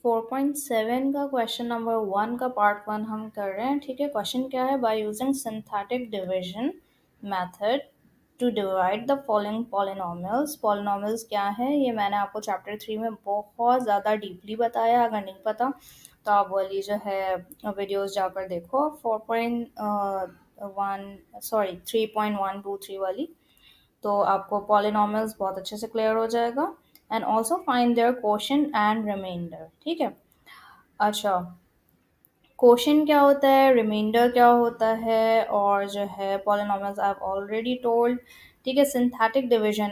4.7 का question number 1 का part 1 हम कर रहे हैं। ठीक है, क्वेश्चन क्या है? By using synthetic division method to divide the following polynomials. Polynomials क्या है ये मैंने आपको चैप्टर 3 में बहुत ज़्यादा डीपली बताया। अगर नहीं पता तो आप वाली जो है वीडियोस जाकर देखो। 3.123 वाली, तो आपको पॉलिनोमियल्स बहुत अच्छे से क्लियर हो जाएगा। And also find their quotient and remainder. ठीक है, अच्छा, क्वोशंट क्या होता है, रिमाइंडर क्या होता है, और जो है polynomials I have already told. ठीक है, सिंथेटिक डिवीजन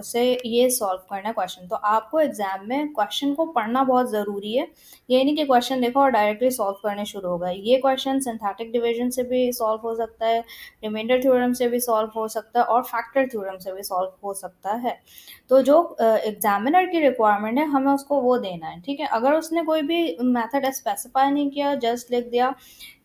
से ये सॉल्व करना है क्वेश्चन। तो आपको एग्जाम में क्वेश्चन को पढ़ना बहुत ज़रूरी है। ये नहीं कि क्वेश्चन देखो और डायरेक्टली सॉल्व करने शुरू हो गए। ये क्वेश्चन सिंथेटिक डिवीजन से भी सॉल्व हो सकता है, रिमाइंडर थ्योरम से भी सॉल्व हो सकता है, और फैक्टर थ्योरम से भी सॉल्व हो सकता है। तो जो एग्जामिनर की रिक्वायरमेंट है हमें उसको वो देना है। ठीक है, अगर उसने कोई भी मेथड स्पेसिफाई नहीं किया, जस्ट लिख दिया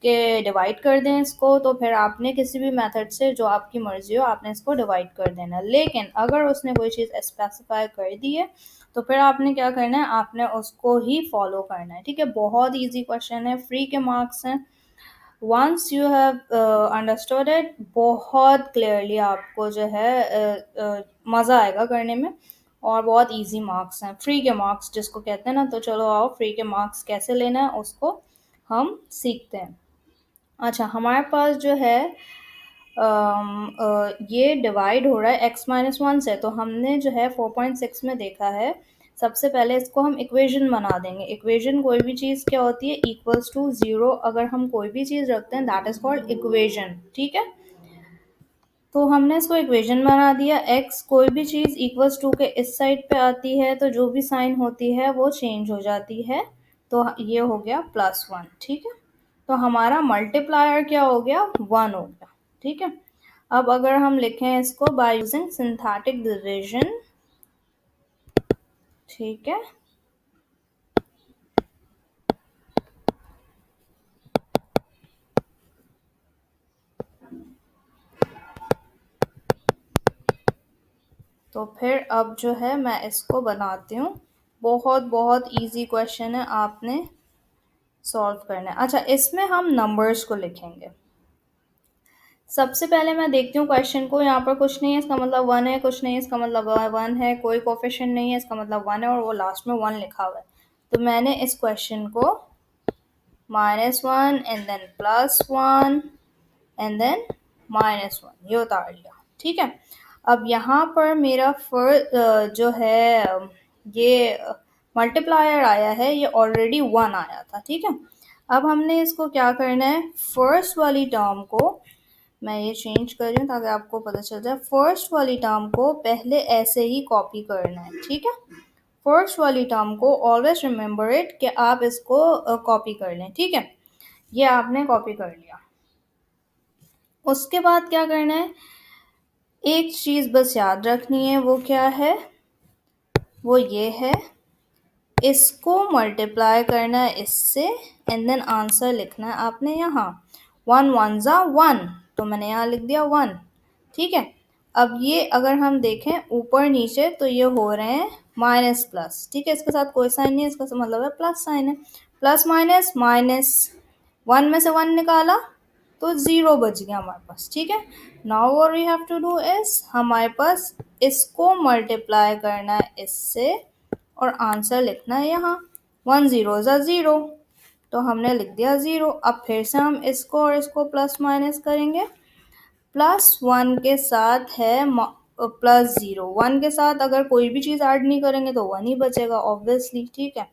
कि डिवाइड कर दें इसको, तो फिर आपने किसी भी मेथड से जो आपकी मर्जी हो आपने इसको डिवाइड कर देना। लेकिन अगर उसने कोई चीज़ स्पेसिफाई कर दी है तो फिर आपने क्या करना है, आपने उसको ही फॉलो करना है। ठीक है, बहुत इजी क्वेश्चन है, फ्री के मार्क्स हैं। Once you have understood it, बहुत क्लियरली आपको जो है मज़ा आएगा करने में, और बहुत इजी मार्क्स हैं, फ्री के मार्क्स जिसको कहते हैं ना। तो चलो आओ, फ्री के मार्क्स कैसे लेना है उसको हम सीखते हैं। अच्छा, हमारे पास जो है ये डिवाइड हो रहा है x-1 से। तो हमने जो है 4.6 में देखा है, सबसे पहले इसको हम इक्वेशन बना देंगे। इक्वेशन कोई भी चीज़ क्या होती है, इक्वल्स टू 0। अगर हम कोई भी चीज़ रखते हैं दैट इज़ कॉल्ड इक्वेशन। ठीक है, तो हमने इसको इक्वेशन बना दिया। x कोई भी चीज़ इक्वल्स टू के इस साइड पे आती है तो जो भी साइन होती है वो चेंज हो जाती है। तो ये हो गया +1। ठीक है, तो हमारा मल्टीप्लायर क्या हो गया, 1 हो गया। ठीक है, अब अगर हम लिखें इसको बाय यूजिंग सिंथेटिक डिवीजन, ठीक है, तो फिर अब जो है मैं इसको बनाती हूँ। बहुत बहुत इजी क्वेश्चन है, आपने सॉल्व करना है। अच्छा, इसमें हम नंबर्स को लिखेंगे। सबसे पहले मैं देखती हूँ क्वेश्चन को, यहाँ पर कुछ नहीं है इसका मतलब 1 है, कुछ नहीं है इसका मतलब 1 है, कोई कोफिशिएंट नहीं है इसका मतलब 1 है, और वो लास्ट में 1 लिखा हुआ है। तो मैंने इस क्वेश्चन को -1 एंड देन +1 एंड देन -1 ये उतार लिया। ठीक है, अब यहाँ पर मेरा जो है ये मल्टीप्लायर आया है, ये ऑलरेडी 1 आया था। ठीक है, अब हमने इसको क्या करना है, फर्स्ट वाली टर्म को मैं ये चेंज कर रही हूँ ताकि आपको पता चल जाए। फर्स्ट वाली टर्म को पहले ऐसे ही कॉपी करना है। ठीक है, फर्स्ट वाली टर्म को ऑलवेज रिमेंबर इट कि आप इसको कॉपी कर लें। ठीक है, ये आपने कॉपी कर लिया। उसके बाद क्या करना है, एक चीज़ बस याद रखनी है, वो क्या है, वो ये है, इसको मल्टीप्लाई करना है इससे एंड देन आंसर लिखना है आपने यहाँ। 1 1 जा 1, तो मैंने यहाँ लिख दिया 1। ठीक है, अब ये अगर हम देखें ऊपर नीचे तो ये हो रहे हैं माइनस प्लस। ठीक है, इसके साथ कोई साइन नहीं है, इसका मतलब है प्लस साइन है। प्लस माइनस माइनस, 1 में से 1 निकाला तो 0 बच गया हमारे पास। ठीक है, now what we have to do is, हमारे पास इसको मल्टीप्लाई करना है इससे और आंसर लिखना है यहाँ। 1 0 ज़ा 0, तो हमने लिख दिया 0। अब फिर से हम इसको और इसको प्लस माइनस करेंगे। +1 के साथ है +0, 1 के साथ अगर कोई भी चीज़ ऐड नहीं करेंगे तो 1 ही बचेगा ऑब्वियसली। ठीक है,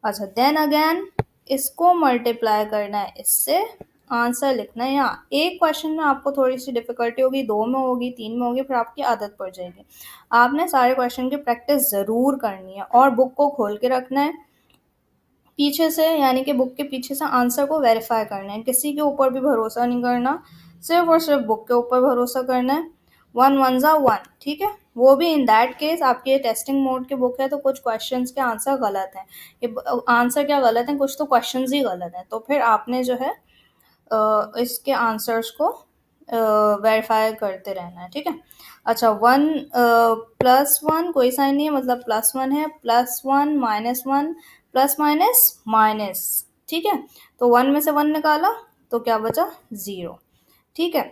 अच्छा, देन अगेन इसको मल्टीप्लाई करना है इससे, आंसर लिखना है यहाँ। एक क्वेश्चन में आपको थोड़ी सी डिफिकल्टी होगी, 2 में होगी, 3 में होगी, फिर आपकी आदत पड़ जाएगी। आपने सारे क्वेश्चन की प्रैक्टिस ज़रूर करनी है और बुक को खोल के रखना है पीछे से, यानी कि बुक के पीछे से आंसर को वेरीफाई करना है। किसी के ऊपर भी भरोसा नहीं करना, सिर्फ और सिर्फ बुक के ऊपर भरोसा करना है। 1 1 ज़ा 1। ठीक है, वो भी इन दैट केस आपकी ये टेस्टिंग मोड की बुक है तो कुछ क्वेश्चंस के आंसर गलत हैं। ये आंसर क्या गलत हैं, कुछ तो क्वेश्चंस ही गलत हैं, तो फिर आपने जो है इसके आंसर्स को वेरीफाई करते रहना है। ठीक है, अच्छा, 1 +1 कोई साइन नहीं है, मतलब +1 है, +1 -1 प्लस माइनस माइनस, ठीक है। तो 1 में से 1 निकाला तो क्या बचा, 0, ठीक है।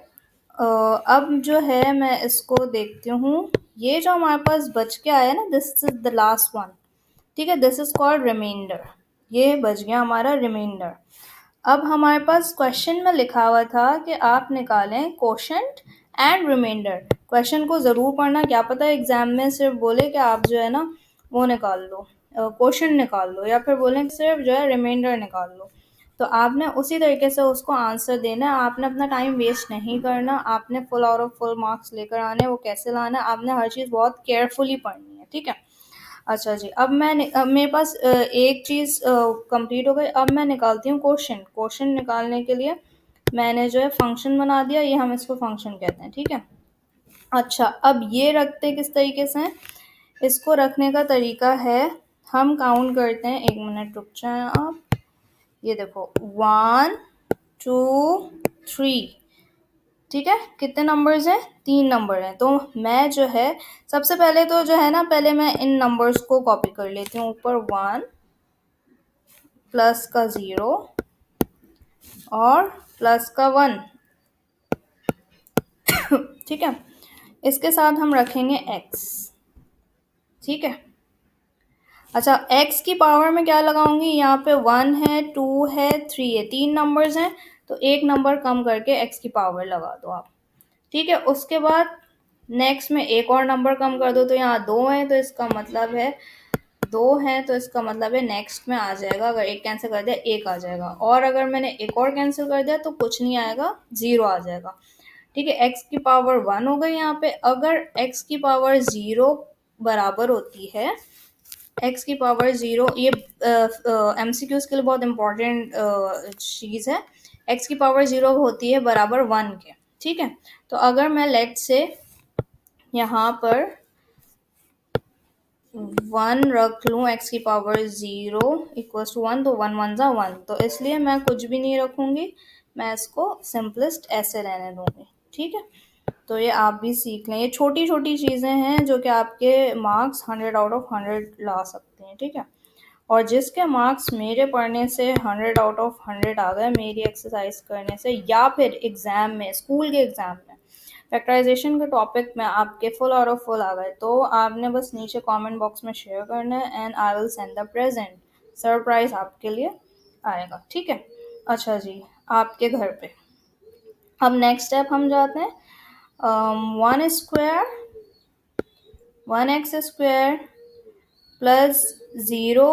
अब जो है मैं इसको देखती हूँ, ये जो हमारे पास बच के आया ना, this is the last one, ठीक है, दिस इज कॉल्ड रिमाइंडर, ये बच गया हमारा रिमाइंडर। अब हमारे पास क्वेश्चन में लिखा हुआ था कि आप निकालें कोशेंट एंड रिमाइंडर। क्वेश्चन को ज़रूर पढ़ना, क्या पता एग्जाम में सिर्फ बोले कि आप जो है ना वो निकाल लो, कोशेंट निकाल लो, या फिर बोलें कि सिर्फ जो है रिमाइंडर निकाल लो। तो आपने उसी तरीके से उसको आंसर देना है, आपने अपना टाइम वेस्ट नहीं करना, आपने full out of full marks लेकर आने। वो कैसे लाना है, आपने हर चीज़ बहुत केयरफुली पढ़नी है, ठीक है। अच्छा जी, अब मेरे पास एक चीज़ कंप्लीट हो गई। अब मैं निकालती हूँ क्वोशंट। क्वोशंट निकालने के लिए मैंने जो है फंक्शन बना दिया, ये हम इसको फंक्शन कहते हैं, ठीक है। अच्छा, अब ये रखते किस तरीके से हैं, इसको रखने का तरीका है, हम काउंट करते हैं, 1 मिनट रुक जाएं आप। ये देखो 1 2 3, ठीक है। कितने नंबर्स हैं, 3 नंबर हैं। तो मैं जो है सबसे पहले तो जो है ना, पहले मैं इन नंबर्स को कॉपी कर लेती हूँ। ऊपर 1 प्लस का 0 और प्लस का 1, ठीक है। इसके साथ हम रखेंगे x, ठीक है। अच्छा, x की पावर में क्या लगाऊंगी, यहाँ पे 1 है, 2 है, 3 है, 3 नंबर्स हैं, तो एक नंबर कम करके x की पावर लगा दो आप, ठीक है। उसके बाद नेक्स्ट में एक और नंबर कम कर दो, तो यहाँ 2 है, तो इसका मतलब है 2 है, तो इसका मतलब है नेक्स्ट में आ जाएगा, अगर एक कैंसिल कर दिया 1 आ जाएगा, और अगर मैंने एक और कैंसिल कर दिया तो कुछ नहीं आएगा, 0 आ जाएगा, ठीक है। x की पावर 1 हो गई यहाँ पे। अगर x की पावर 0 बराबर होती है, x की पावर 0, ये MCQs के लिए बहुत इंपॉर्टेंट चीज़ है, x की पावर 0 होती है बराबर 1 के, ठीक है। तो अगर मैं लेट से यहाँ पर 1 रख लूँ, x की पावर 0 इक्वल्स टू 1, तो 1 1 जा 1, तो इसलिए मैं कुछ भी नहीं रखूँगी, मैं इसको सिंपलेस्ट ऐसे रहने दूँगी, ठीक है। तो ये आप भी सीख लें, ये छोटी छोटी चीज़ें हैं जो कि आपके मार्क्स 100 आउट ऑफ 100 ला सकते हैं, ठीक है। और जिसके मार्क्स मेरे पढ़ने से 100 आउट ऑफ 100 आ गए, मेरी एक्सरसाइज करने से, या फिर एग्ज़ाम में, स्कूल के एग्ज़ाम में फैक्टराइजेशन के टॉपिक में आपके फुल आउट ऑफ फुल आ गए, तो आपने बस नीचे कमेंट बॉक्स में शेयर करना है, and I will send the present, surprise आपके लिए आएगा, ठीक है। अच्छा जी, आपके घर पे अब नेक्स्ट स्टेप हम जाते हैं, 1 स्क्वायर 1x² प्लस 0,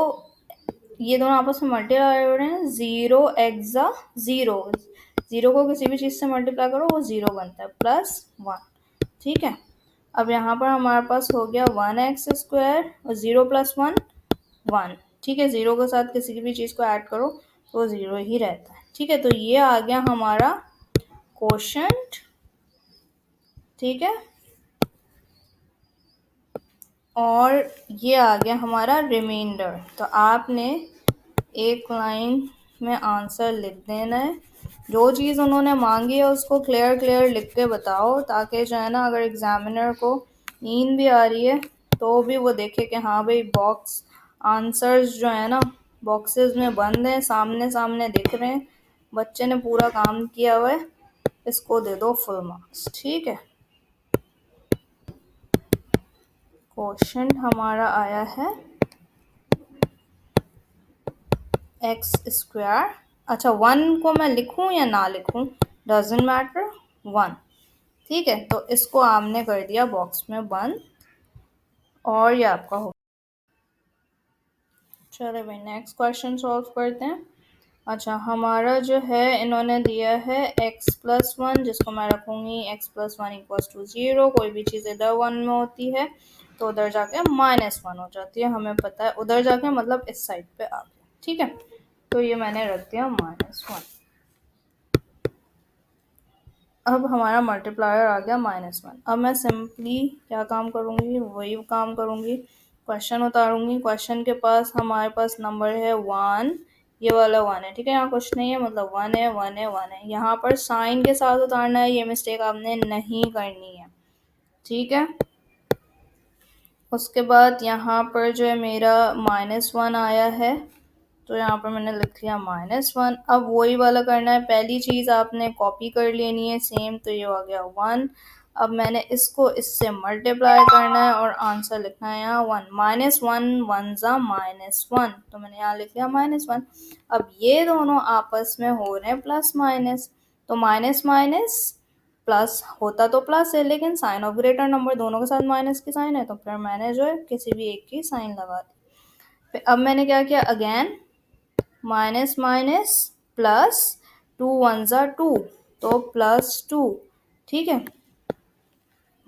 ये दोनों आपस में मल्टीप्लाई हो रहे हैं, 0 0, 0 को किसी भी चीज़ से मल्टीप्लाई करो वो 0 बनता है, प्लस 1, ठीक है। अब यहाँ पर हमारे पास हो गया 1x² और 0 प्लस 1 1, ठीक है। 0 के साथ किसी भी चीज़ को ऐड करो तो 0 ही रहता है, ठीक है। तो ये आ गया हमारा क्वोशंट, ठीक है, और ये आ गया हमारा रिमाइंडर। तो आपने एक लाइन में आंसर लिख देना है, जो चीज़ उन्होंने मांगी है उसको क्लियर क्लियर लिख के बताओ, ताकि जो है ना, अगर एग्जामिनर को नींद भी आ रही है तो भी वो देखे कि हाँ भाई, बॉक्स आंसर्स जो है ना बॉक्सेस में बंद हैं, सामने सामने दिख रहे हैं, बच्चे ने पूरा काम किया हुआ है, इसको दे दो फुल मार्क्स, ठीक है। क्वेश्चन हमारा आया है x²। अच्छा, 1 को मैं लिखूं या ना लिखूं, डजेंट मैटर, 1, ठीक है। तो इसको आपने कर दिया बॉक्स में बंद, और ये आपका हो। चलो भाई, नेक्स्ट क्वेश्चन सॉल्व करते हैं। अच्छा, हमारा जो है इन्होंने दिया है x+1, जिसको मैं रखूँगी x+1 = 0, कोई भी चीज़ इधर 1 में होती है तो उधर जाके -1 हो जाती है, हमें पता है, उधर जाके मतलब इस साइड पे आ गया, ठीक है। तो ये मैंने रख दिया -1। अब हमारा मल्टीप्लायर आ गया -1। अब मैं सिंपली क्या काम करूँगी, वही काम करूँगी, क्वेश्चन उतारूँगी, क्वेश्चन के पास हमारे पास नंबर है 1, ये वाला 1 है, ठीक है, यहाँ कुछ नहीं है, मतलब 1 है 1 है 1 है, यहाँ पर साइन के साथ उतारना है, ये मिस्टेक आपने नहीं करनी है, ठीक है। उसके बाद यहाँ पर जो है मेरा -1 आया है, तो यहाँ पर मैंने लिख लिया -1। अब वही वाला करना है, पहली चीज़ आपने कॉपी कर लेनी है सेम, तो ये आ गया 1। अब मैंने इसको इससे मल्टीप्लाई करना है और आंसर लिखना है यहाँ 1। -1 1 ज़ा -1, तो मैंने यहाँ लिख लिया -1। अब ये दोनों आपस में हो रहे हैं प्लस माइनस, तो माइनस माइनस प्लस होता तो प्लस है, लेकिन साइन ऑफ ग्रेटर नंबर दोनों के साथ माइनस की साइन है, तो फिर मैंने जो है किसी भी एक की साइन लगा दी। फिर अब मैंने क्या किया, अगेन माइनस माइनस प्लस, 2 1 ज़ा 2, तो +2। ठीक है,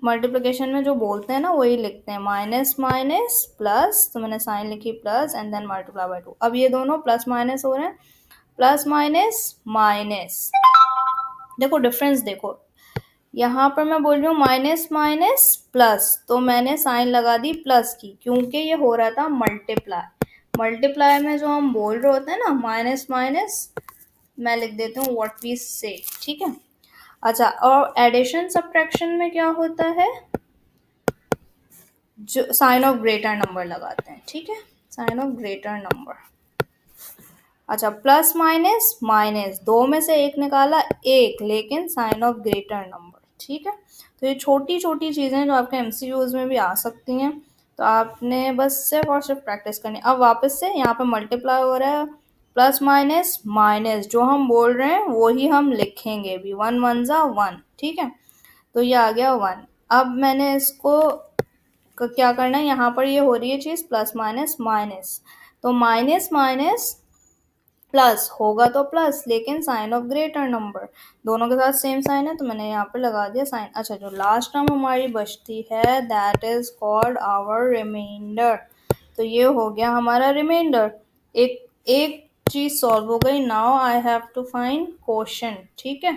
मल्टीप्लिकेशन में जो बोलते हैं ना वही लिखते हैं, माइनस माइनस प्लस, तो मैंने साइन लिखी plus and then multiply by 2। अब ये दोनों प्लस माइनस हो रहे हैं, प्लस माइनस माइनस, देखो डिफरेंस देखो, यहाँ पर मैं बोल रही हूँ माइनस माइनस प्लस, तो मैंने साइन लगा दी प्लस की, क्योंकि ये हो रहा था मल्टीप्लाई। मल्टीप्लाई में जो हम बोल रहे होते हैं ना माइनस माइनस, मैं लिख देती हूँ व्हाट वी से। ठीक है, अच्छा, और एडिशन सब्ट्रैक्शन में क्या होता है, जो साइन ऑफ ग्रेटर नंबर लगाते हैं। ठीक है, साइन ऑफ ग्रेटर नंबर। अच्छा, प्लस माइनस माइनस, दो में से एक निकाला एक, लेकिन साइन ऑफ ग्रेटर नंबर। ठीक है, तो ये छोटी छोटी चीज़ें जो आपके एमसीक्यूज में भी आ सकती हैं, तो आपने बस सिर्फ और सिर्फ प्रैक्टिस करनी। अब वापस से यहाँ पे मल्टीप्लाई हो रहा है, प्लस माइनस माइनस, जो हम बोल रहे हैं वही हम लिखेंगे भी, 1 1 ज़ा 1। ठीक है, तो ये आ गया 1। अब मैंने इसको क्या करना है, यहाँ पर ये हो रही है चीज़ प्लस माइनस माइनस, तो माइनस माइनस प्लस होगा तो प्लस, लेकिन साइन ऑफ ग्रेटर नंबर, दोनों के साथ सेम साइन है, तो मैंने यहाँ पर लगा दिया साइन। अच्छा, जो लास्ट टर्म हमारी बचती है that is called our remainder, तो ये हो गया हमारा रिमाइंडर। एक एक चीज सॉल्व हो गई। Now I have to find quotient. ठीक है,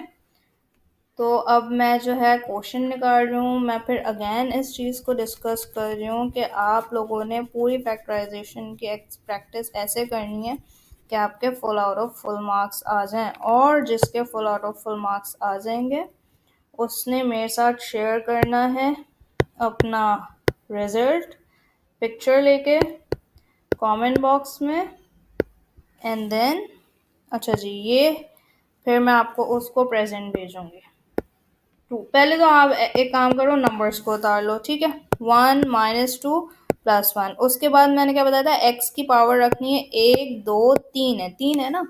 तो अब मैं जो है क्वेश्चन निकाल रही हूँ। मैं फिर अगेन इस चीज़ को डिस्कस कर रही हूँ कि आप लोगों ने पूरी फैक्टराइजेशन की प्रैक्टिस ऐसे करनी है कि आपके full out of full marks आ जाएं, और जिसके full out of full marks आ जाएंगे उसने मेरे साथ शेयर करना है अपना रिज़ल्ट पिक्चर लेके कमेंट बॉक्स में, एंड देन अच्छा जी, ये फिर मैं आपको उसको प्रेजेंट भेजूँगी। पहले तो आप एक काम करो, नंबर्स को उतार लो। ठीक है, 1 -2 +1, उसके बाद मैंने क्या बताया था, एक्स की पावर रखनी है 1 2 3 है, 3 है ना,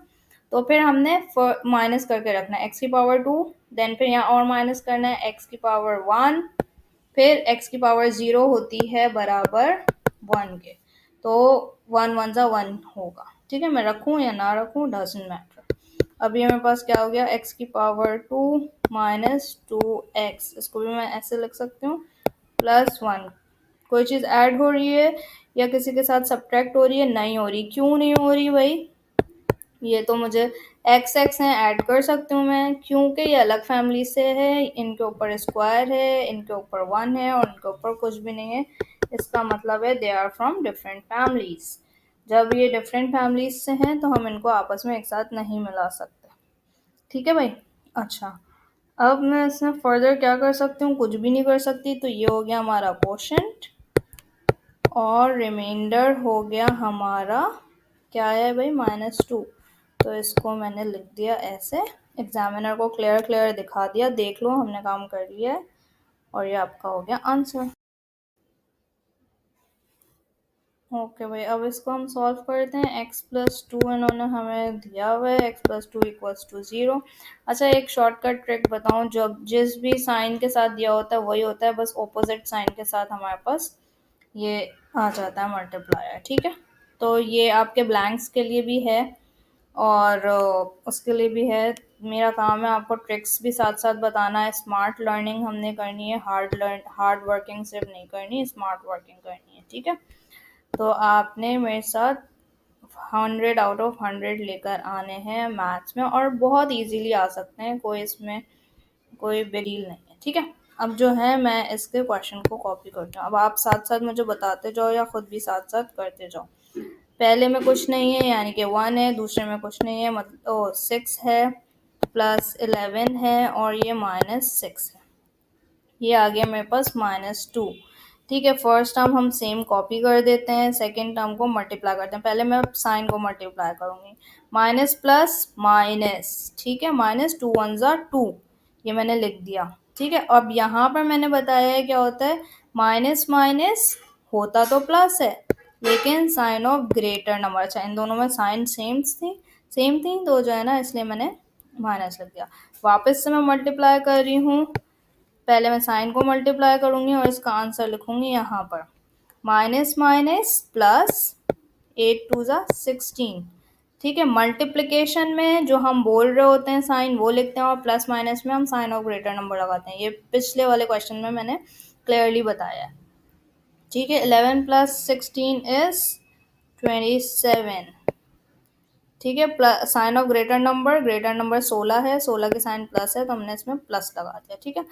तो फिर हमने माइनस करके रखना है एक्स की पावर 2, देन फिर यहाँ और माइनस करना है एक्स की पावर 1, फिर एक्स की पावर 0 होती है बराबर 1 के, तो 1 1 ज़ा 1 होगा। ठीक है, मैं रखूँ या ना रखूँ डजंट मैटर। अब ये मेरे पास क्या हो गया, एक्स की पावर 2 -2x, इसको भी मैं ऐसे लिख सकती हूँ, +1। कोई चीज़ ऐड हो रही है या किसी के साथ सब्ट्रैक्ट हो रही है, नहीं हो रही। क्यों नहीं हो रही भाई, ये तो मुझे एक्स एक्स हैं, ऐड कर सकती हूँ मैं, क्योंकि ये अलग फैमिली से है, इनके ऊपर स्क्वायर है, इनके ऊपर 1 है और इनके ऊपर कुछ भी नहीं है। इसका मतलब है they are from different families. जब ये डिफरेंट फैमिलीज से हैं तो हम इनको आपस में एक साथ नहीं मिला सकते। ठीक है भाई। अच्छा, अब मैं इसमें फर्दर क्या कर सकती हूँ, कुछ भी नहीं कर सकती, तो ये हो गया हमारा क्वोशंट और रिमाइंडर हो गया हमारा क्या है भाई, -2। तो इसको मैंने लिख दिया ऐसे, एग्जामिनर को क्लियर क्लियर दिखा दिया, देख लो हमने काम कर लिया है, और ये आपका हो गया आंसर। ओके भाई, अब इसको हम सॉल्व करते हैं। x+2 इन्होंने हमें दिया हुआ है, x+2 = 0। अच्छा, एक शॉर्टकट ट्रिक बताऊं, जब जिस भी साइन के साथ दिया होता है वही होता है, बस ऑपोजिट साइन के साथ हमारे पास ये आ जाता है मल्टीप्लायर। ठीक है, तो ये आपके ब्लैंक्स के लिए भी है और उसके लिए भी है। मेरा काम है आपको ट्रिक्स भी साथ साथ बताना है। स्मार्ट लर्निंग हमने करनी है, हार्ड वर्किंग सिर्फ नहीं करनी, स्मार्ट वर्किंग करनी है। ठीक है, तो आपने मेरे साथ 100 आउट ऑफ 100 लेकर आने हैं मैथ्स में, और बहुत इजीली आ सकते हैं, कोई इसमें कोई बेडील नहीं है। ठीक है, अब जो है मैं इसके क्वेश्चन को कॉपी करती हूँ, अब आप साथ साथ मुझे बताते जाओ या खुद भी साथ साथ करते जाओ। पहले में कुछ नहीं है यानी कि 1 है, दूसरे में कुछ नहीं है मतलब 6 है, +11 है और ये -6 है, ये आ गया मेरे पास -2। ठीक है, फर्स्ट टर्म हम सेम कॉपी कर देते हैं, सेकेंड टर्म को मल्टीप्लाई करते हैं। पहले मैं साइन को मल्टीप्लाई करूंगी, माइनस प्लस माइनस, ठीक है, माइनस टू वन ज़ा टू, ये मैंने लिख दिया। ठीक है, अब यहाँ पर मैंने बताया है क्या होता है, माइनस माइनस होता तो प्लस है, लेकिन साइन ऑफ ग्रेटर नंबर, अच्छा इन दोनों में साइन सेम थी तो जो है ना, इसलिए मैंने माइनस लिख दिया। वापस से मैं मल्टीप्लाई कर रही हूँ, पहले मैं साइन को मल्टीप्लाई करूंगी और इसका आंसर लिखूंगी यहाँ पर, माइनस माइनस प्लस, 8 2 ज़ा 16। ठीक है, मल्टीप्लिकेशन में जो हम बोल रहे होते हैं साइन वो लिखते हैं, और प्लस माइनस में हम साइन ऑफ ग्रेटर नंबर लगाते हैं। ये पिछले वाले क्वेश्चन में मैंने क्लियरली बताया है। ठीक है, 11 प्लस 16 इज 27। ठीक है, plus sign of greater number 16 है, 16 की साइन प्लस है तो हमने इसमें प्लस लगा दिया। ठीक है,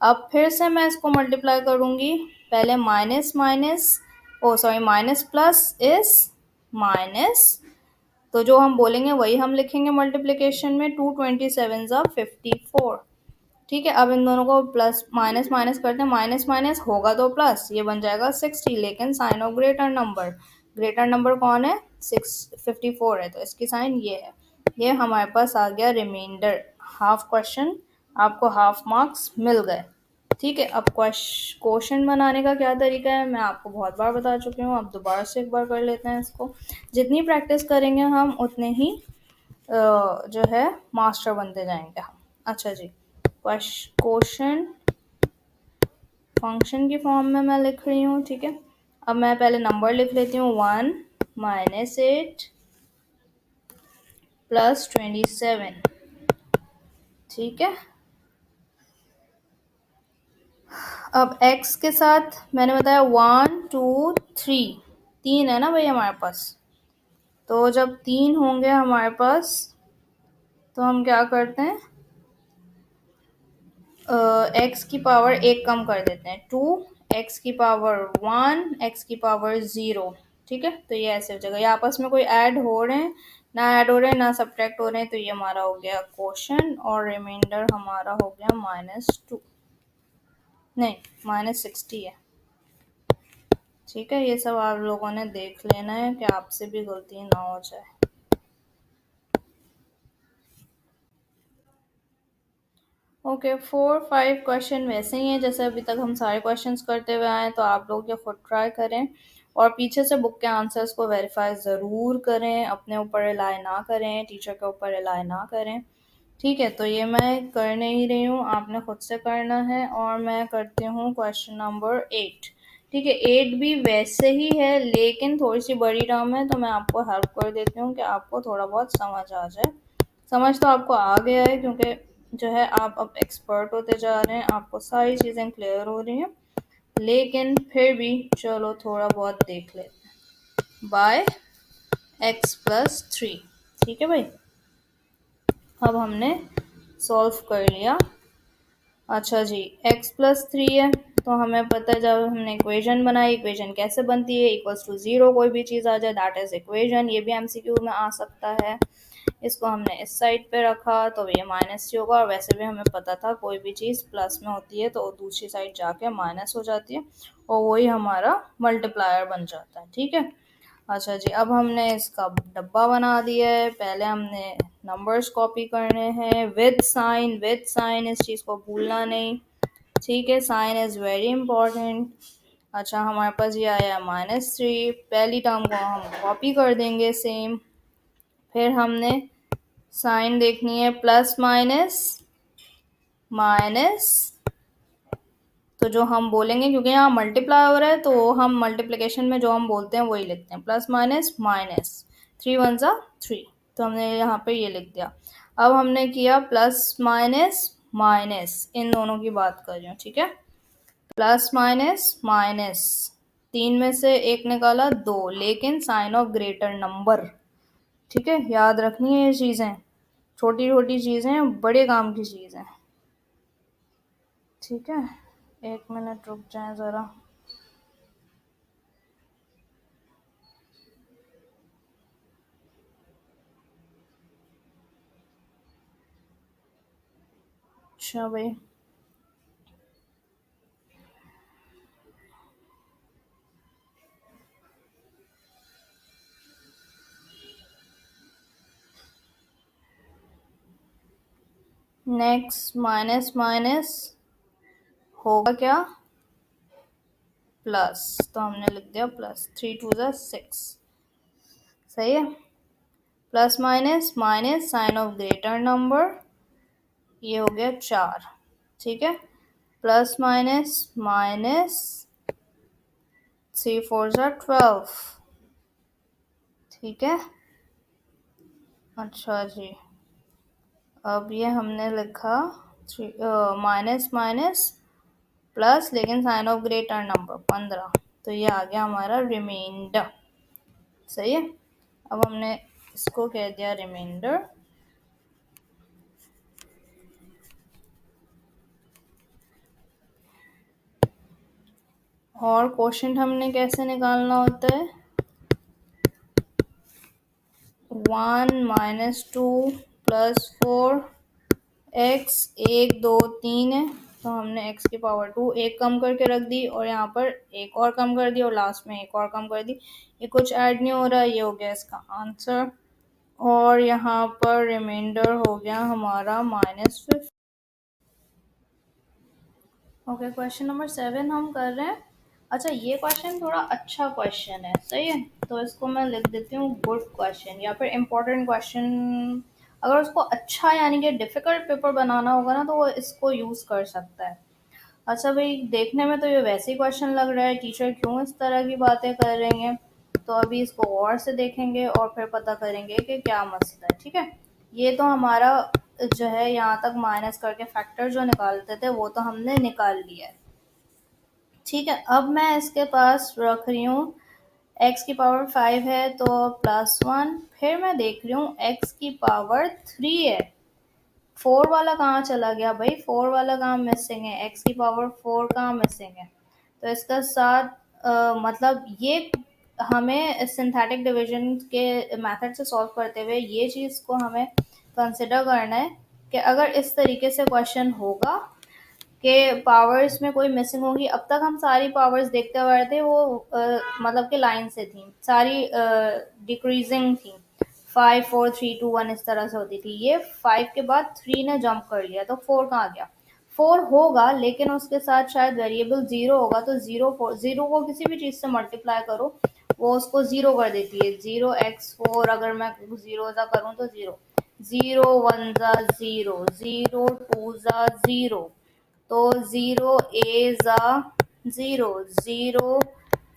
अब फिर से मैं इसको मल्टीप्लाई करूंगी, पहले minus minus, oh sorry, minus plus is minus, तो जो हम बोलेंगे वही हम लिखेंगे मल्टीप्लिकेशन में, 2 27 ज़ा 54। ठीक है, अब इन दोनों को प्लस माइनस माइनस करते हैं, माइनस माइनस होगा तो प्लस, ये बन जाएगा 60, लेकिन साइन ऑफ ग्रेटर नंबर कौन है, 54 है, तो इसकी साइन ये है। ये हमारे पास आ गया रिमाइंडर, हाफ क्वेश्चन, आपको हाफ मार्क्स मिल गए। ठीक है, अब क्वेश्चन बनाने का क्या तरीका है मैं आपको बहुत बार बता चुकी हूँ, अब दोबारा से एक बार कर लेते हैं इसको। जितनी प्रैक्टिस करेंगे हम उतने ही जो है मास्टर बनते जाएंगे हम। अच्छा जी, क्वेश्चन फंक्शन की फॉर्म में मैं लिख रही हूँ। ठीक है, अब मैं पहले नंबर लिख लेती हूँ, 1 माइनस 8 प्लस 27। ठीक है, अब x के साथ मैंने बताया 1 2 3, तीन है ना भाई हमारे पास, तो जब तीन होंगे हमारे पास तो हम क्या करते हैं, एक्स की पावर एक कम कर देते हैं, 2, एक्स की पावर 1, एक्स की पावर 0। ठीक है, तो ये ऐसे हो जाएगा, ये आपस में कोई ऐड हो रहे हैं ना, ऐड हो रहे हैं ना सब्ट्रैक्ट हो रहे हैं, तो ये हमारा हो गया क्वोशन, और रिमाइंडर हमारा हो गया -2, नहीं -60 है। ठीक है, ये सब आप लोगों ने देख लेना है कि आपसे भी गलती ना हो जाए। ओके, 4 5 क्वेश्चन वैसे ही हैं जैसे अभी तक हम सारे क्वेश्चंस करते हुए आए, तो आप लोग ये खुद ट्राई करें और पीछे से बुक के आंसर्स को वेरीफाई ज़रूर करें, अपने ऊपर रिलाई ना करें, टीचर के ऊपर रिलाई ना करें। ठीक है, तो ये मैं कर नहीं रही हूँ, आपने खुद से करना है, और मैं करती हूँ क्वेश्चन नंबर 8। ठीक है, 8 भी वैसे ही है लेकिन थोड़ी सी बड़ी टर्म है, तो मैं आपको हेल्प कर देती हूँ कि आपको थोड़ा बहुत समझ आ जाए। समझ तो आपको आ गया है क्योंकि जो है आप अब एक्सपर्ट होते जा रहे हैं, आपको सारी चीज़ें क्लियर हो रही हैं, लेकिन फिर भी चलो थोड़ा बहुत देख लेते हैं। Bye x+3। ठीक है भाई, अब हमने सॉल्व कर लिया। अच्छा जी, x+3 है तो हमें पता है, जब हमने इक्वेशन बनाई, इक्वेशन कैसे बनती है, =0 कोई भी चीज़ आ जाए दैट इज़ इक्वेशन, ये भी एमसीक्यू में आ सकता है। इसको हमने इस साइड पे रखा तो ये -c होगा, और वैसे भी हमें पता था कोई भी चीज़ प्लस में होती है तो दूसरी साइड जाके माइनस हो जाती है, और वही हमारा मल्टीप्लायर बन जाता है। ठीक है, अच्छा जी, अब हमने इसका डब्बा बना दिया है, पहले हमने नंबर्स कॉपी करने हैं विद साइन, इस चीज़ को भूलना नहीं। ठीक है, साइन इज़ वेरी इंपॉर्टेंट। अच्छा, हमारे पास ये आया -3, पहली टर्म को हम कॉपी कर देंगे सेम, फिर हमने साइन देखनी है प्लस माइनस माइनस, तो जो हम बोलेंगे क्योंकि यहाँ मल्टीप्लाई हो रहा है तो हम मल्टीप्लिकेशन में जो हम बोलते हैं वही लिखते हैं, प्लस माइनस माइनस, 3 1 ज़ा 3, तो हमने यहाँ पे ये लिख दिया। अब हमने किया प्लस माइनस माइनस, इन दोनों की बात कर रही हूँ। ठीक है, प्लस माइनस माइनस, तीन में से एक निकाला 2, लेकिन साइन ऑफ ग्रेटर नंबर। ठीक है, याद रखनी है ये चीज़ें, छोटी छोटी चीज़ें बड़े काम की चीज़ें। ठीक है, 1 मिनट रुक जाए ज़रा। अच्छा भाई, नेक्स्ट माइनस माइनस होगा क्या, प्लस, तो हमने लिख दिया प्लस, 3 2 6, सही है। Plus minus minus sign of greater number, ये हो गया 4, ठीक है। प्लस माइनस माइनस 3 4 12, ठीक है। अच्छा जी, अब ये हमने लिखा माइनस माइनस प्लस, लेकिन साइन ऑफ ग्रेटर नंबर 15, तो ये आ गया हमारा रिमाइंडर, सही है। अब हमने इसको कह दिया रिमाइंडर। और क्वोशंट हमने कैसे निकालना होता है, 1 - 2 + 4 x, 1 2 3 है, तो हमने x की पावर 2 एक कम करके रख दी, और यहाँ पर एक और कम कर दी, और लास्ट में एक और कम कर दी। ये कुछ ऐड नहीं हो रहा, ये हो गया इसका आंसर। और यहाँ पर रिमाइंडर हो गया हमारा -50। ओके, क्वेश्चन नंबर 7 हम कर रहे हैं। अच्छा, ये क्वेश्चन थोड़ा अच्छा क्वेश्चन है, सही है, तो इसको मैं लिख देती हूँ गुड क्वेश्चन, या फिर इम्पोर्टेंट क्वेश्चन। अगर उसको अच्छा यानी कि डिफ़िकल्ट पेपर बनाना होगा ना, तो वो इसको यूज़ कर सकता है। अच्छा भाई, देखने में तो ये वैसे ही क्वेश्चन लग रहा है, टीचर क्यों इस तरह की बातें कर रही हैं, तो अभी इसको गौर से देखेंगे और फिर पता करेंगे कि क्या मसला है, ठीक है। ये तो हमारा जो है, यहाँ तक माइनस करके फैक्टर जो निकालते थे वो तो हमने निकाल लिया है, ठीक है। अब मैं इसके पास रख रही हूँ x की पावर 5 है तो +1, फिर मैं देख रही हूँ x की पावर 3 है, 4 वाला कहाँ चला गया भाई, 4 वाला कहाँ मिसिंग है, x की पावर 4 कहाँ मिसिंग है। तो इसका साथ मतलब ये हमें सिंथेटिक डिवीजन के मेथड से सॉल्व करते हुए ये चीज़ को हमें कंसिडर करना है कि अगर इस तरीके से क्वेश्चन होगा कि पावर्स में कोई मिसिंग होगी। अब तक हम सारी पावर्स देखते हुए थे, वो मतलब कि लाइन से थी, सारी डिक्रीजिंग थी, 5 4 3 2 1 इस तरह से होती थी। ये 5 के बाद 3 ने जंप कर लिया, तो 4 कहाँ गया, 4 होगा लेकिन उसके साथ शायद वेरिएबल 0 होगा, तो 0 को किसी भी चीज़ से मल्टीप्लाई करो वो उसको 0 कर देती है। 0x4 अगर मैं 0 ज़ा करूँ तो 0, 0 1 ज़ा 0, 0 2 ज़ा 0, तो 0 ए ज़ा 0, 0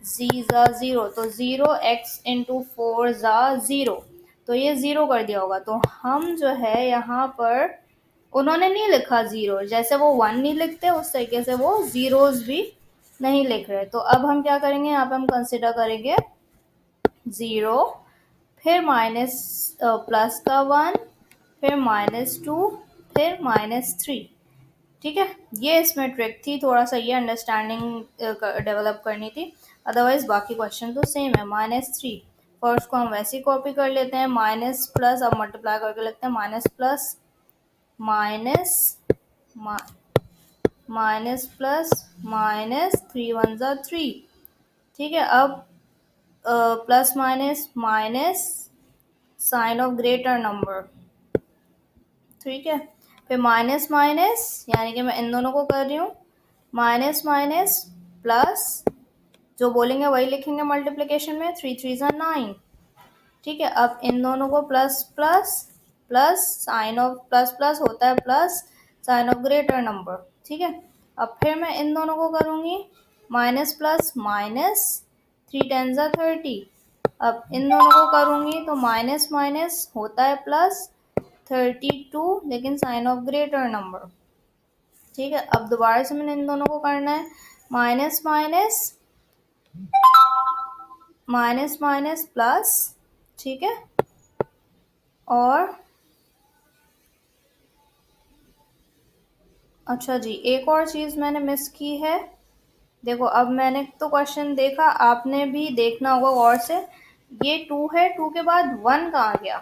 जी ज़ा 0, तो 0x × 4 ज़ा 0, तो ये 0 कर दिया होगा। तो हम जो है यहाँ पर, उन्होंने नहीं लिखा 0, जैसे वो 1 नहीं लिखते उस तरीके से वो ज़ीरोज़ भी नहीं लिख रहे। तो अब हम क्या करेंगे, यहाँ पे हम कंसिडर करेंगे 0, फिर माइनस प्लस का 1, फिर -2, फिर -3, ठीक है। ये इसमें ट्रिक थी, थोड़ा सा ये अंडरस्टैंडिंग डेवलप करनी थी, अदरवाइज बाकी क्वेश्चन तो सेम है। -3 फर्स्ट को हम वैसे ही कॉपी कर लेते हैं, माइनस प्लस अब मल्टीप्लाई करके लिखते हैं, minus plus minus minus plus minus, 3 1 ज़ा 3, ठीक है। अब plus minus minus sign of greater number, ठीक है। फिर माइनस माइनस, यानी कि मैं इन दोनों को कर रही हूँ, माइनस माइनस प्लस, जो बोलेंगे वही लिखेंगे मल्टीप्लिकेशन में, 3 3 ज़ा 9, ठीक है। अब इन दोनों को plus plus plus sign of plus plus होता है plus sign of greater number, ठीक है। अब फिर मैं इन दोनों को करूँगी माइनस प्लस माइनस, 3 10 ज़ा 30, अब इन दोनों को करूँगी तो माइनस माइनस होता है प्लस 32, लेकिन साइन ऑफ ग्रेटर नंबर, ठीक है। अब दोबारा से मैंने इन दोनों को करना है minus minus minus minus plus, ठीक है। और अच्छा जी, एक और चीज़ मैंने मिस की है, देखो अब मैंने तो क्वेश्चन देखा, आपने भी देखना होगा गौर से, ये 2 है, 2 के बाद 1 कहाँ गया,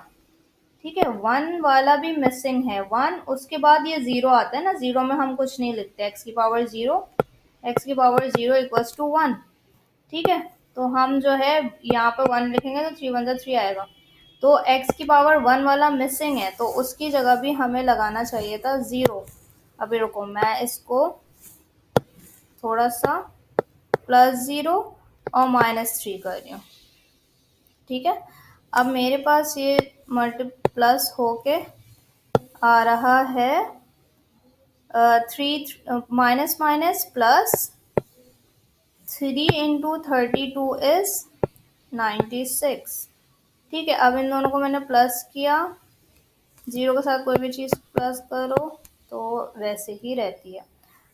ठीक है, 1 वाला भी मिसिंग है, 1 उसके बाद ये 0 आता है ना, 0 में हम कुछ नहीं लिखते, x की पावर 0, x की पावर 0 = 1, ठीक है। तो हम जो है यहाँ पे 1 लिखेंगे तो 3 1 ज़ा 3 आएगा, तो x की पावर 1 वाला मिसिंग है, तो उसकी जगह भी हमें लगाना चाहिए था 0। अभी रुको, मैं इसको थोड़ा सा +0 और -3 कर रही हूँ। ठीक है, अब मेरे पास ये प्लस होके आ रहा है 3 माइनस माइनस प्लस 3 × 32 इज 96। ठीक है, अब इन दोनों को मैंने प्लस किया, 0 के साथ कोई भी चीज़ प्लस करो तो वैसे ही रहती है।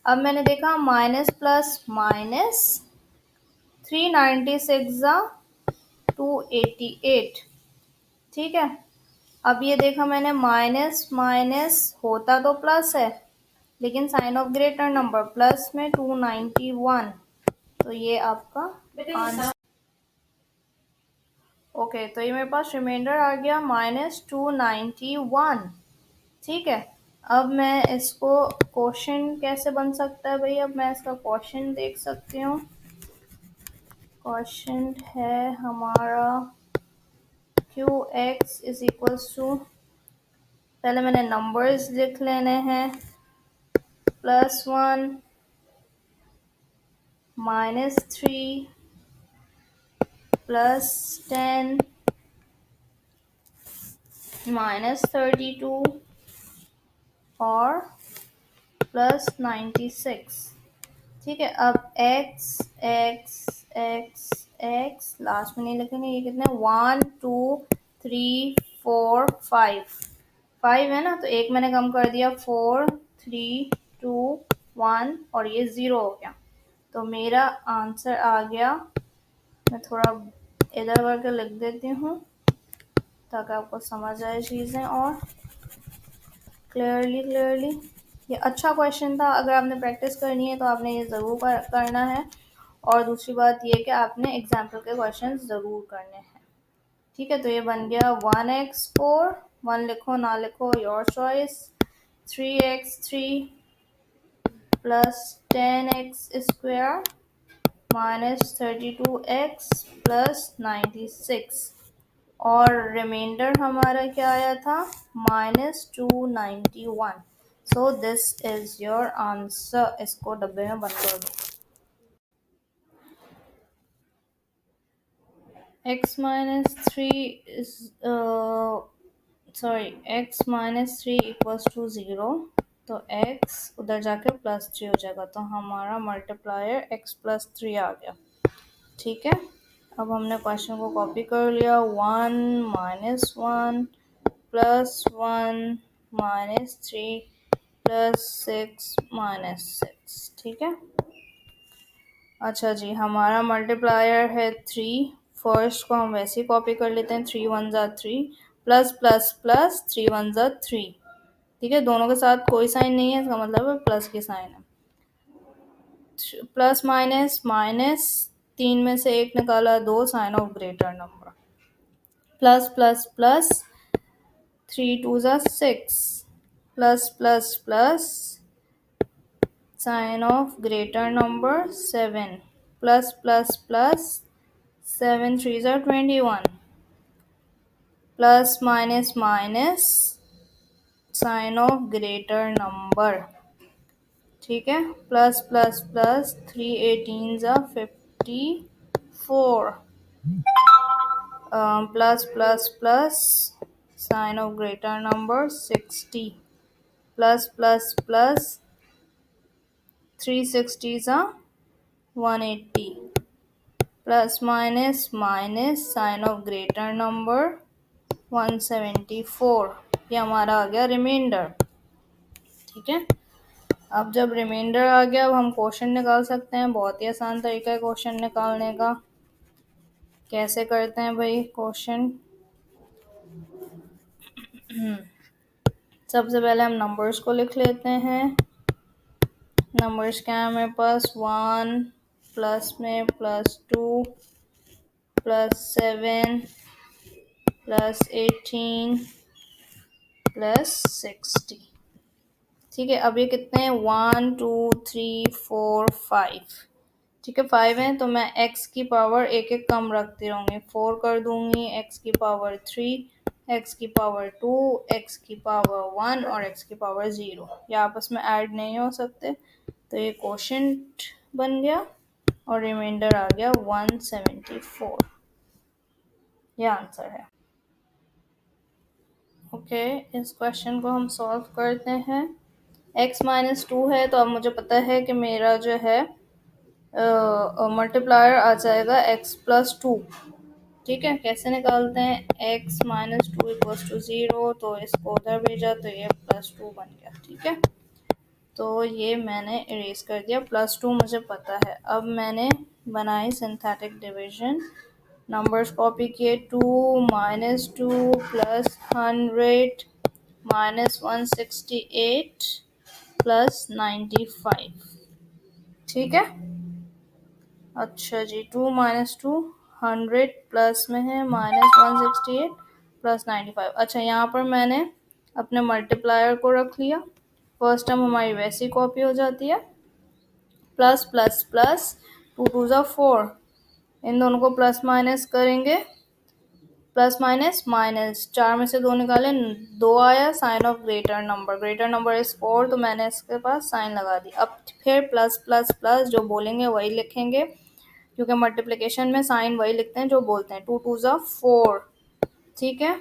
अब मैंने देखा माइनस प्लस माइनस 396 288। ठीक है, अब ये देखा मैंने माइनस माइनस होता तो प्लस है, लेकिन sign of greater number plus में 291, तो ये आपका आंसर। ओके, तो ये मेरे पास रिमाइंडर आ गया -291। ठीक है, अब मैं इसको क्वेश्चन कैसे बन सकता है भाई, अब मैं इसका क्वेश्चन देख सकती हूँ। क्वेश्चन है हमारा QX इज इक्वल्स टू, पहले मैंने नंबर्स लिख लेने हैं, +1 -3 +10 -32 और +96। ठीक है, अब x x x x last में नहीं लिखेंगे, ये कितने 1 2 3 4 5 है ना, तो एक मैंने कम कर दिया, 4 3 2 1 और ये 0 हो गया, तो मेरा आंसर आ गया। मैं थोड़ा इधर करके लिख देती हूँ ताकि आपको समझ आए चीज़ें और क्लियरली। ये अच्छा क्वेश्चन था, अगर आपने प्रैक्टिस करनी है तो आपने ये ज़रूर करना है। और दूसरी बात ये कि आपने एग्जाम्पल के क्वेश्चन ज़रूर करने हैं। ठीक है, तो ये बन गया 1x4, 1 लिखो ना लिखो your choice, 3x3 plus 10x² -32x plus 96, और रिमाइंडर हमारा क्या आया था -291। So this is your answer. इसको डब्बे में बंद कर दो। x minus 3 is x minus 3 equals to 0, तो x उधर जाके +3 हो जाएगा, तो हमारा मल्टीप्लायर x + 3 आ गया। ठीक है, अब हमने क्वेश्चन को कॉपी कर लिया, 1 -1 +1 -3 +6 -6। ठीक है, अच्छा जी, हमारा मल्टीप्लायर है 3। फर्स्ट को हम वैसे ही कॉपी कर लेते हैं, 3 1 ज़ा 3 प्लस प्लस प्लस 3 1 ज़ा 3। ठीक है, दोनों के साथ कोई साइन नहीं है, इसका मतलब है प्लस की साइन है। प्लस माइनस माइनस, 3 में से 1 निकाला 2, sign of greater number, plus plus plus 3 2 ज़ा 6 plus plus plus sign of greater number 7 plus plus plus 7 3 ज़ा 21 plus minus minus sign of greater number. ठीक है, प्लस प्लस प्लस 3 18 ज़ा 54 plus plus plus sign of greater number 60 plus plus plus 360 ज़ा 180 plus minus minus sign of greater number 174। ये हमारा आ गया reminder. ठीक है, अब जब रिमाइंडर आ गया, अब हम क्वेश्चन निकाल सकते हैं। बहुत ही आसान तरीका है क्वेश्चन निकालने का। कैसे करते हैं भाई क्वेश्चन? सबसे पहले हम नंबर्स को लिख लेते हैं। नंबर्स क्या है मेरे पास, 1 प्लस में +2 +7 +18 +60। ठीक है, अब ये कितने हैं, 1 2 3 4 5। ठीक है, 5 है, तो मैं x की पावर एक एक कम रखती रहूँगी, 4 कर दूँगी, x की पावर 3 एक्स की पावर 2, एक्स की पावर 1 और एक्स की पावर 0, ये आपस में ऐड नहीं हो सकते, तो ये क्वोशंट बन गया और रिमाइंडर आ गया 174। ये आंसर है। ओके, इस क्वेश्चन को हम सॉल्व करते हैं। x-2 है, तो अब मुझे पता है कि मेरा जो है मल्टीप्लायर आ जाएगा x+2। ठीक है, कैसे निकालते हैं? x-2 इक्वल्स टू 0, तो इसको उधर भेजा तो ये +2 बन गया। ठीक है, तो ये मैंने इरेज कर दिया, +2 मुझे पता है। अब मैंने बनाई सिंथेटिक डिवीजन, नंबर्स कॉपी किए, 2 -2 +100 -168 +95। ठीक है, अच्छा जी, 2 -2 100 प्लस में है, -168 +95। अच्छा, यहाँ पर मैंने अपने मल्टीप्लायर को रख लिया, फर्स्ट टर्म हमारी वैसी कॉपी हो जाती है, प्लस प्लस प्लस, 2 2 ज़ा 4, इन दोनों को प्लस माइनस करेंगे, प्लस माइनस माइनस, 4 में से 2 निकाले, 2 आया, sign of greater number is 4, तो मैंने इसके पास साइन लगा दी। अब फिर प्लस प्लस प्लस, जो बोलेंगे वही लिखेंगे, क्योंकि मल्टीप्लिकेशन में साइन वही लिखते हैं जो बोलते हैं, 2 2 ज़ा 4। ठीक है,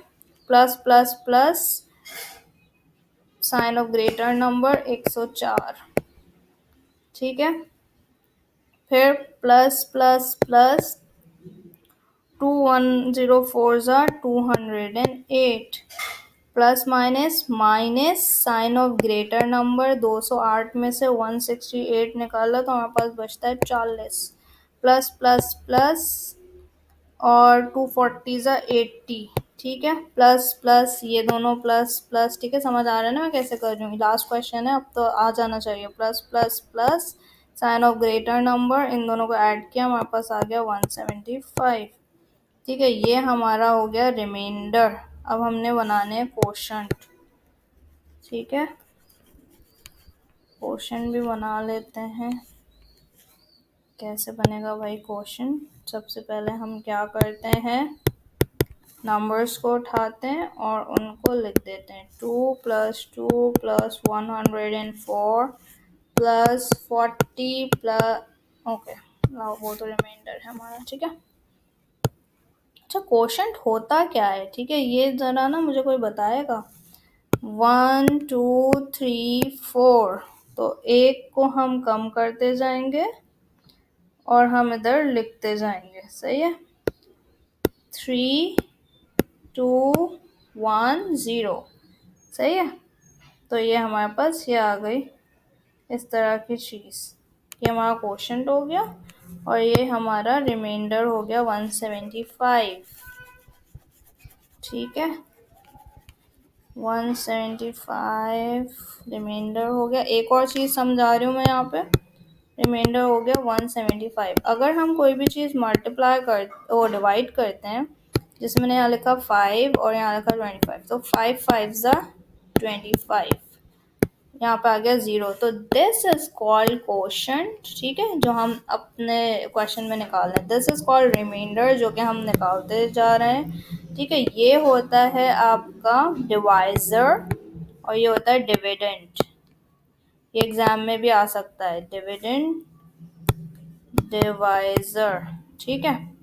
plus plus plus, sign of greater number 104। ठीक है, फिर प्लस प्लस प्लस, 2 104 ज़ा 208, plus minus minus, sign of greater number, 208 में से 168 निकाला तो हमारे पास बचता है 40, प्लस प्लस प्लस, और 240 ज़ा 80। ठीक है, प्लस प्लस, ये दोनों प्लस प्लस। ठीक है, समझ आ रहा है ना मैं कैसे कर रही हूँ? लास्ट क्वेश्चन है, अब तो आ जाना चाहिए। Plus plus plus, sign of greater number, इन दोनों को ऐड किया, हमारे पास आ गया 175। ठीक है, ये हमारा हो गया रिमाइंडर। अब हमने बनाने हैं क्वोशंट। ठीक है, क्वोशंट भी बना लेते हैं। कैसे बनेगा भाई क्वोशंट? सबसे पहले हम क्या करते हैं, नंबर्स को उठाते हैं और उनको लिख देते हैं, 2 + 2 + 104 + 40 प्लस, ओके, वो तो रिमाइंडर है हमारा। ठीक है, अच्छा, क्वोशंट होता क्या है? ठीक है, ये ज़रा ना मुझे कोई बताएगा। 1 2 3 4, तो एक को हम कम करते जाएंगे और हम इधर लिखते जाएंगे, सही है। 3 2 1 0, सही है। तो ये हमारे पास ये आ गई इस तरह की चीज़, ये हमारा क्वोशंट हो गया और ये हमारा रिमाइंडर हो गया 175। ठीक है, 175 रिमाइंडर हो गया। एक और चीज़ समझा रही हूँ मैं यहाँ पे, रिमाइंडर हो गया 175। अगर हम कोई भी चीज़ मल्टीप्लाई कर और डिवाइड करते हैं, जैसे मैंने यहाँ लिखा 5 और यहाँ लिखा 25, तो 5 5 ज़ा 25, यहाँ पे आ गया 0, तो दिस इज कॉल्ड क्वोशंट। ठीक है, जो हम अपने क्वेश्चन में निकाल रहे हैं, दिस इज कॉल्ड रिमाइंडर, जो कि हम निकालते जा रहे हैं। ठीक है, ये होता है आपका डिवाइजर और ये होता है डिविडेंड। ये एग्जाम में भी आ सकता है, डिविडेंड, डिवाइजर। ठीक है,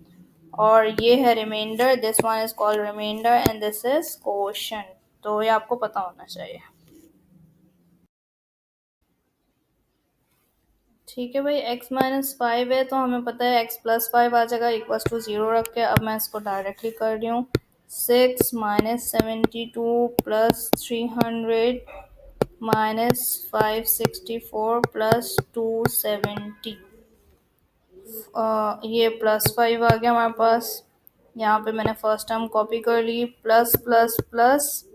और ये है remainder, this one is called remainder and this is quotient. तो ये आपको पता होना चाहिए। ठीक है भाई, x-5 है, तो हमें पता है x+5 आ जाएगा, इक्वल्स टू 0 रख के। अब मैं इसको डायरेक्टली कर रही हूँ, 6 -72 + 300 -564 + 270, ये +5 आ गया हमारे पास। यहाँ पे मैंने फर्स्ट टर्म कॉपी कर ली, प्लस प्लस प्लस,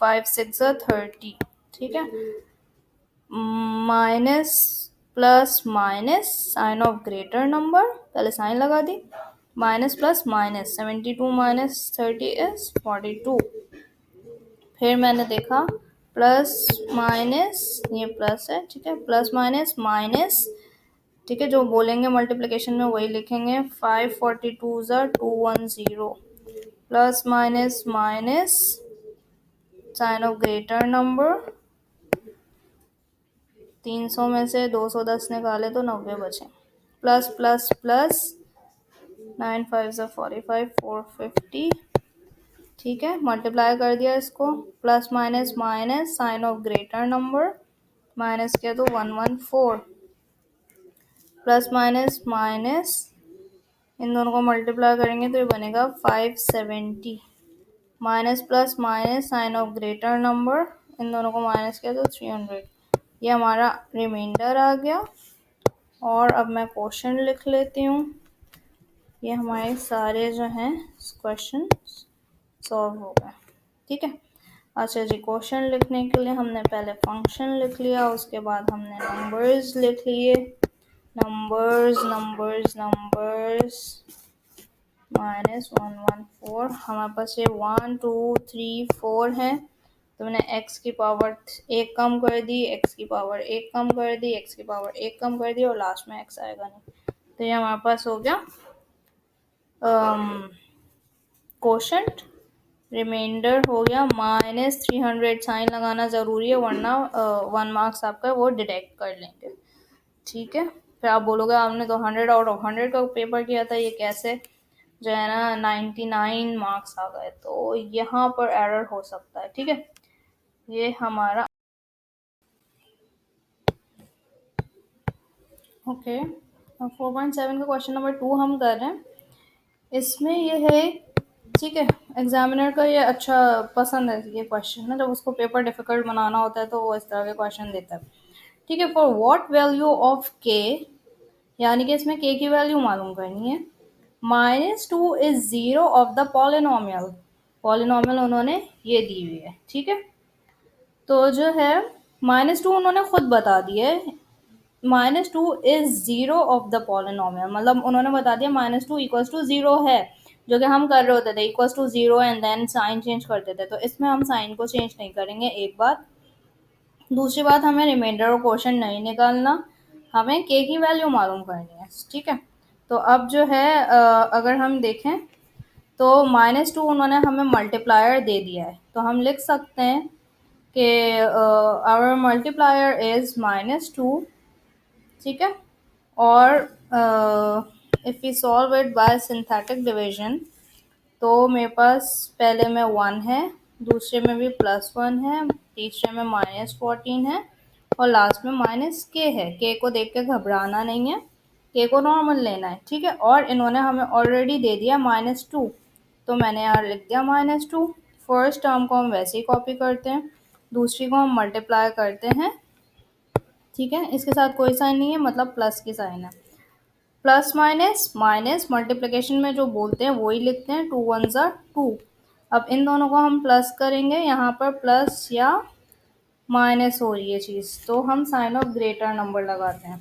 5 6 30। ठीक है, minus plus minus, sign of greater number, पहले साइन लगा दी, माइनस प्लस माइनस, 72 - 30 इज 42। फिर मैंने देखा प्लस माइनस, ये प्लस है, ठीक है, प्लस माइनस माइनस, ठीक है, जो बोलेंगे मल्टीप्लिकेशन में वही लिखेंगे, 5 42 ज़ा 210, plus minus minus sign of greater number, 300 में से 210 निकाले तो 90 बचे, प्लस प्लस प्लस 9 5 ज़ा 45 450, ठीक है, मल्टीप्लाई कर दिया इसको, plus minus minus sign of greater number, minus किया तो 114, प्लस माइनस माइनस इन दोनों को मल्टीप्लाई करेंगे तो ये बनेगा 570, minus plus minus sign of greater number, इन दोनों को माइनस किया तो 300, ये हमारा रिमाइंडर आ गया। और अब मैं क्वेश्चन लिख लेती हूँ। ये हमारे सारे जो हैं क्वेश्चन सॉल्व हो गए, ठीक है। अच्छा जी, क्वेश्चन लिखने के लिए हमने पहले फंक्शन लिख लिया, उसके बाद हमने नंबर्स लिख लिए, नंबर्स नंबर्स नंबर्स -114, हमारे पास ये 1 2 3 4 है, तो मैंने x की पावर 1 कम कर दी, x की पावर 1 कम कर दी, x की पावर 1 कम कर दी, और लास्ट में x आएगा नहीं, तो ये हमारे पास हो गया कोशेंट। रिमाइंडर हो गया -300, साइन लगाना ज़रूरी है वरना 1 मार्क्स आपका वो डिडक्ट कर लेंगे, ठीक है। फिर आप बोलोगे आपने तो 100 आउट ऑफ 100 का पेपर किया था, ये कैसे जो है ना 99 मार्क्स आ गए, तो यहाँ पर एरर हो सकता है, ठीक है। ये हमारा ओके 4.7 का क्वेश्चन नंबर 2 हम कर रहे हैं। इसमें ये है, ठीक है, एग्जामिनर का ये अच्छा पसंद है ये क्वेश्चन ना, जब उसको पेपर डिफिकल्ट बनाना होता है तो वो इस तरह के क्वेश्चन देता है, ठीक है। फॉर व्हाट वैल्यू ऑफ के, यानी कि इसमें के की वैल्यू मालूम करनी है। -2 is 0 of the polynomial, polynomial उन्होंने ये दी हुई है, ठीक है। तो जो है -2 उन्होंने खुद बता दिया है, -2 इज 0 ऑफ द पॉलिनोमियल, मतलब उन्होंने बता दिया -2 इक्वल्स टू 0 है, जो कि हम कर रहे होते थे equals to 0 and then sign change करते थे, तो इसमें हम साइन को चेंज नहीं करेंगे, एक बात। दूसरी बात, हमें रिमाइंडर और क्वोशंट नहीं निकालना, हमें के की वैल्यू मालूम करनी है, ठीक है। तो अब जो है अगर हम देखें तो -2 उन्होंने हमें मल्टीप्लायर दे दिया है, तो हम लिख सकते हैं कि आवर मल्टीप्लायर इज -2, ठीक है। और if we solve it by synthetic division, तो मेरे पास पहले में 1 है, दूसरे में भी +1 है, तीसरे में -14 है, और लास्ट में -k है। k को देख के घबराना नहीं है, k को नॉर्मल लेना है, ठीक है। और इन्होंने हमें ऑलरेडी दे दिया -2, तो मैंने यहाँ लिख दिया -2। फर्स्ट टर्म को हम वैसे ही कॉपी करते हैं, दूसरी को हम मल्टीप्लाई करते हैं, ठीक है। इसके साथ कोई साइन नहीं है, मतलब प्लस की साइन है। प्लस माइनस माइनस मल्टीप्लिकेशन में जो बोलते हैं वही लिखते हैं, 2 1 ज़ा 2। अब इन दोनों को हम प्लस करेंगे, यहाँ पर प्लस या माइनस हो रही है चीज़, तो हम साइन ऑफ ग्रेटर नंबर लगाते हैं।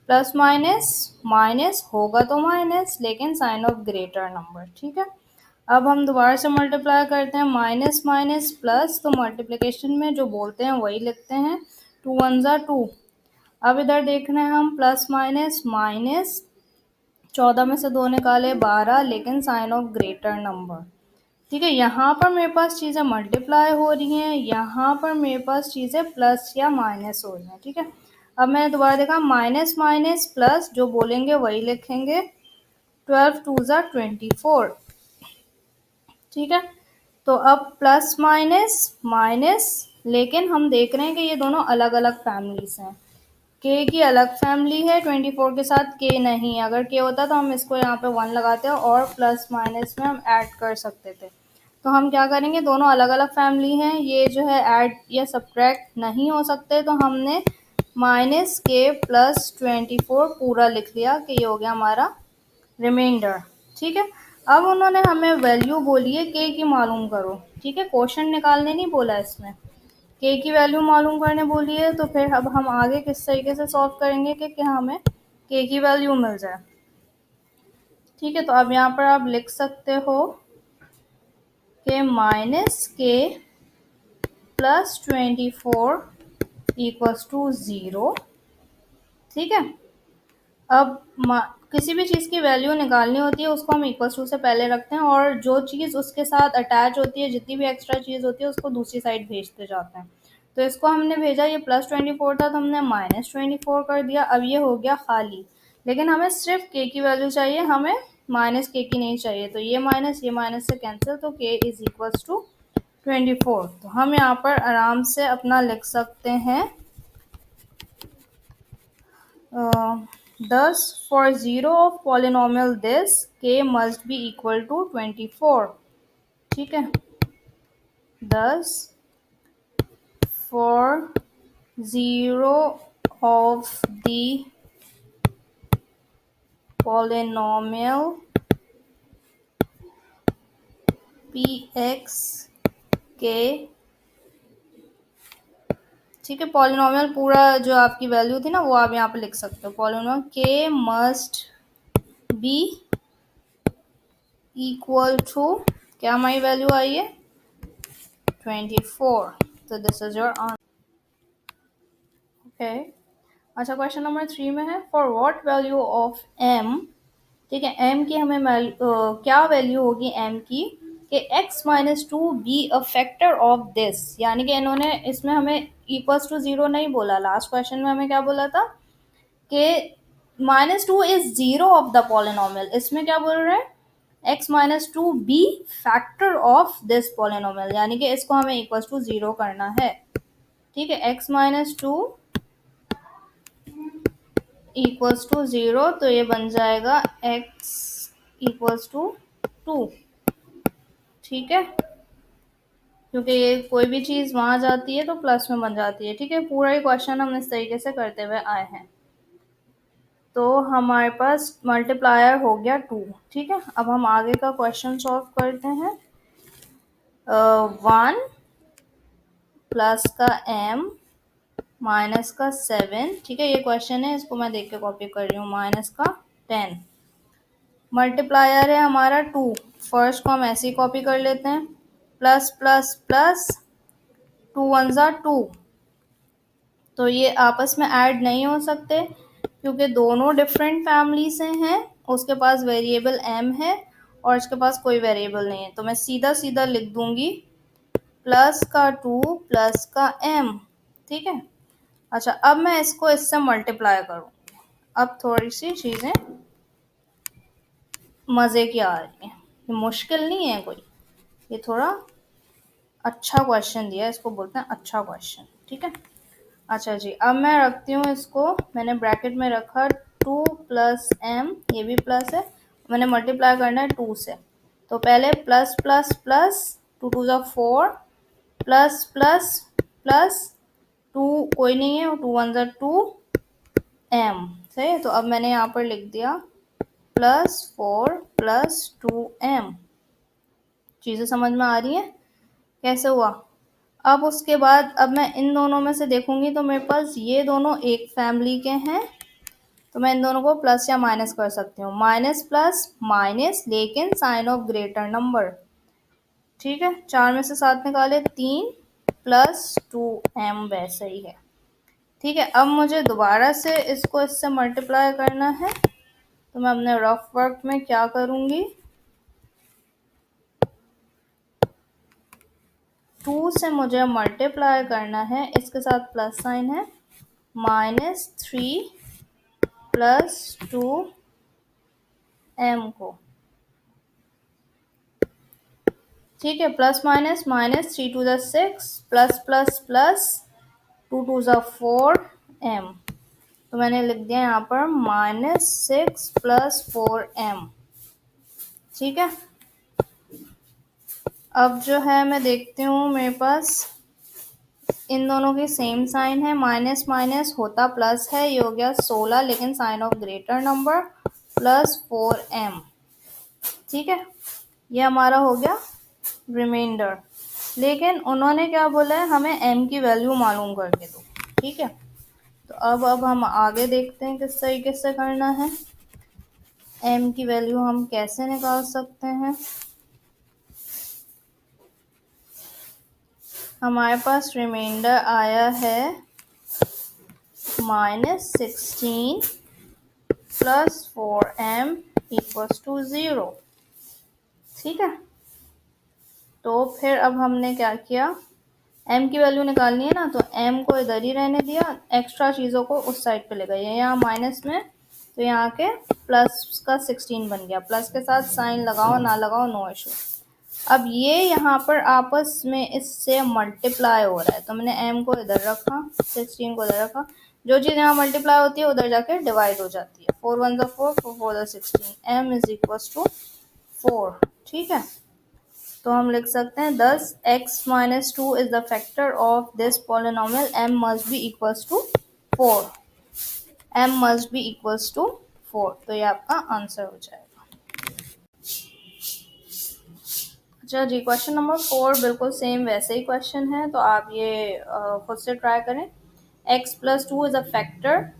प्लस माइनस माइनस होगा तो माइनस, लेकिन साइन ऑफ ग्रेटर नंबर, ठीक है। अब हम दोबारा से मल्टीप्लाई करते हैं, माइनस माइनस प्लस, तो मल्टीप्लिकेशन में जो बोलते हैं वही लिखते हैं, 2 1 ज़ा 2। अब इधर देखना है हम, प्लस माइनस माइनस, 14 में से 2 निकाले 12, लेकिन साइन ऑफ ग्रेटर नंबर, ठीक है। यहाँ पर मेरे पास चीज़ें मल्टीप्लाई हो रही हैं, यहाँ पर मेरे पास चीज़ें प्लस या माइनस हो रही हैं, ठीक है। अब मैंने दोबारा देखा, माइनस माइनस प्लस, जो बोलेंगे वही लिखेंगे, 12 2 ज़ा 24, ठीक है। तो अब प्लस माइनस माइनस, लेकिन हम देख रहे हैं कि ये दोनों अलग अलग फैमिलीज हैं, के की अलग फैमिली है, 24 के साथ के नहीं है। अगर के होता तो हम इसको यहाँ पे 1 लगाते और प्लस माइनस में हम ऐड कर सकते थे। तो हम क्या करेंगे, दोनों अलग अलग फैमिली हैं, ये जो है ऐड या सब्ट्रैक्ट नहीं हो सकते, तो हमने माइनस के प्लस 24 पूरा लिख लिया कि ये हो गया हमारा रिमाइंडर, ठीक है। अब उन्होंने हमें वैल्यू बोली है के की मालूम करो, ठीक है, क्वोशंट निकालने नहीं बोला इसमें, के की वैल्यू मालूम करने बोली है। तो फिर अब हम आगे किस तरीके से सॉल्व करेंगे कि हमें के की वैल्यू मिल जाए, ठीक है। तो अब यहाँ पर आप लिख सकते हो कि माइनस के प्लस 24 इक्वल्स टू 0, ठीक है। अब किसी भी चीज़ की वैल्यू निकालनी होती है उसको हम इक्वल टू से पहले रखते हैं और जो चीज़ उसके साथ अटैच होती है, जितनी भी एक्स्ट्रा चीज़ होती है, उसको दूसरी साइड भेजते जाते हैं। तो इसको हमने भेजा, ये +24 था तो हमने -24 कर दिया। अब ये हो गया खाली, लेकिन हमें सिर्फ k की वैल्यू चाहिए, हमें -k की नहीं चाहिए। तो ये माइनस से कैंसिल, तो k इज इक्वल्स टू 24। तो हम यहाँ पर आराम से अपना लिख सकते हैं thus for 0 of polynomial this k must be equal to 24। ठीक है, thus for 0 of the polynomial px k, ठीक है, पॉलिनोमियल पूरा जो आपकी वैल्यू थी ना वो आप यहाँ पे लिख सकते हो। Polynomial k must be equal to, क्या हमारी वैल्यू आई है 24। तो this is your answer. Okay, अच्छा क्वेश्चन नंबर 3 में है for what value of m, ठीक है, m की हमें क्या वैल्यू होगी m की कि x-2 be a factor of this, यानी कि इन्होंने इसमें हमें इक्वल्स टू 0 नहीं बोला, लास्ट क्वेश्चन में हमें क्या बोला था कि -2 इज 0 ऑफ द पॉलिनोमियल। इसमें क्या बोल रहे हैं x-2 be factor of this polynomial, यानी कि इसको हमें इक्वल्स टू 0 करना है। ठीक है, x-2 इक्वल्स टू 0, तो ये बन जाएगा x इक्वल्स टू 2। ठीक है, क्योंकि ये कोई भी चीज़ वहाँ जाती है तो प्लस में बन जाती है। ठीक है, पूरा ही क्वेश्चन हम इस तरीके से करते हुए आए हैं। तो हमारे पास मल्टीप्लायर हो गया 2। ठीक है, अब हम आगे का क्वेश्चन सॉल्व करते हैं। 1 प्लस का m माइनस का 7, ठीक है, ये क्वेश्चन है, इसको मैं देख के कॉपी कर रही हूँ, माइनस का 10। मल्टीप्लायर है हमारा 2, फर्स्ट को हम ऐसे ही कॉपी कर लेते हैं, प्लस प्लस प्लस 2 1 ज़ा 2, तो ये आपस में ऐड नहीं हो सकते क्योंकि दोनों डिफरेंट फैमिली से हैं। उसके पास वेरिएबल m है और इसके पास कोई वेरिएबल नहीं है, तो मैं सीधा सीधा लिख दूंगी प्लस का 2 प्लस का m। ठीक है, अच्छा अब मैं इसको इससे मल्टीप्लाई करूँगी। अब थोड़ी सी चीज़ें मज़े की आ रही हैं, ये मुश्किल नहीं है कोई, ये थोड़ा अच्छा क्वेश्चन दिया है, इसको बोलते हैं अच्छा क्वेश्चन। ठीक है, अच्छा जी, अब मैं रखती हूँ इसको, मैंने ब्रैकेट में रखा 2 प्लस m, ये भी प्लस है, मैंने मल्टीप्लाई करना है 2 से, तो पहले प्लस प्लस प्लस 2 2 ज़ा 4 प्लस प्लस प्लस 2 कोई नहीं है, 2 1 ज़ा 2 m, सही है। तो अब मैंने यहाँ पर लिख दिया +4 + 2m। चीज़ें समझ में आ रही हैं कैसे हुआ। अब उसके बाद अब मैं इन दोनों में से देखूंगी तो मेरे पास ये दोनों एक फैमिली के हैं, तो मैं इन दोनों को प्लस या माइनस कर सकती हूँ, माइनस प्लस माइनस लेकिन साइन ऑफ ग्रेटर नंबर। ठीक है, 4 में से 7 निकाले 3 + 2m वैसे ही है। ठीक है, अब मुझे दोबारा से इसको इससे मल्टीप्लाई करना है, तो मैं अपने रफ वर्क में क्या करूँगी, 2 से मुझे मल्टीप्लाई करना है, इसके साथ प्लस साइन है, -3 + 2m को। ठीक है, प्लस माइनस माइनस 3 2 ज़ा 6 प्लस प्लस प्लस 2 2 ज़ा 4m, तो मैंने लिख दिया यहाँ पर -6 + 4m। ठीक है, अब जो है मैं देखती हूँ मेरे पास इन दोनों की सेम साइन है, माइनस माइनस होता प्लस है, ये हो गया 16 लेकिन sign of greater number +4m। ठीक है, ये हमारा हो गया रिमाइंडर, लेकिन उन्होंने क्या बोला है हमें m की वैल्यू मालूम करके दो। ठीक है, तो अब हम आगे देखते हैं किस तरीके से करना है, m की वैल्यू हम कैसे निकाल सकते हैं। हमारे पास रिमाइंडर आया है -16 प्लस 4m इक्वल्स टू 0। ठीक है, तो फिर अब हमने क्या किया, m की वैल्यू निकालनी है ना, तो m को इधर ही रहने दिया, एक्स्ट्रा चीज़ों को उस साइड पे ले गए, यहाँ माइनस में, तो यहाँ के प्लस का 16 बन गया, प्लस के साथ साइन लगाओ ना लगाओ नो इशू। अब ये यहाँ पर आपस में इससे मल्टीप्लाई हो रहा है, तो मैंने m को इधर रखा, 16 को इधर रखा, जो चीज़ यहाँ मल्टीप्लाई होती है उधर जाके डिवाइड हो जाती है, 4 1 4 4 4 16, m इज इक्वल्स टू 4। ठीक है, तो हम लिख सकते हैं दस x minus two is the factor of this polynomial, m must be equals to 4, m must be equals to 4, तो ये आपका आंसर हो जाएगा। अच्छा जी, क्वेश्चन नंबर 4 बिल्कुल सेम वैसे ही क्वेश्चन है, तो आप ये खुद से ट्राई करें। x plus two is a factor,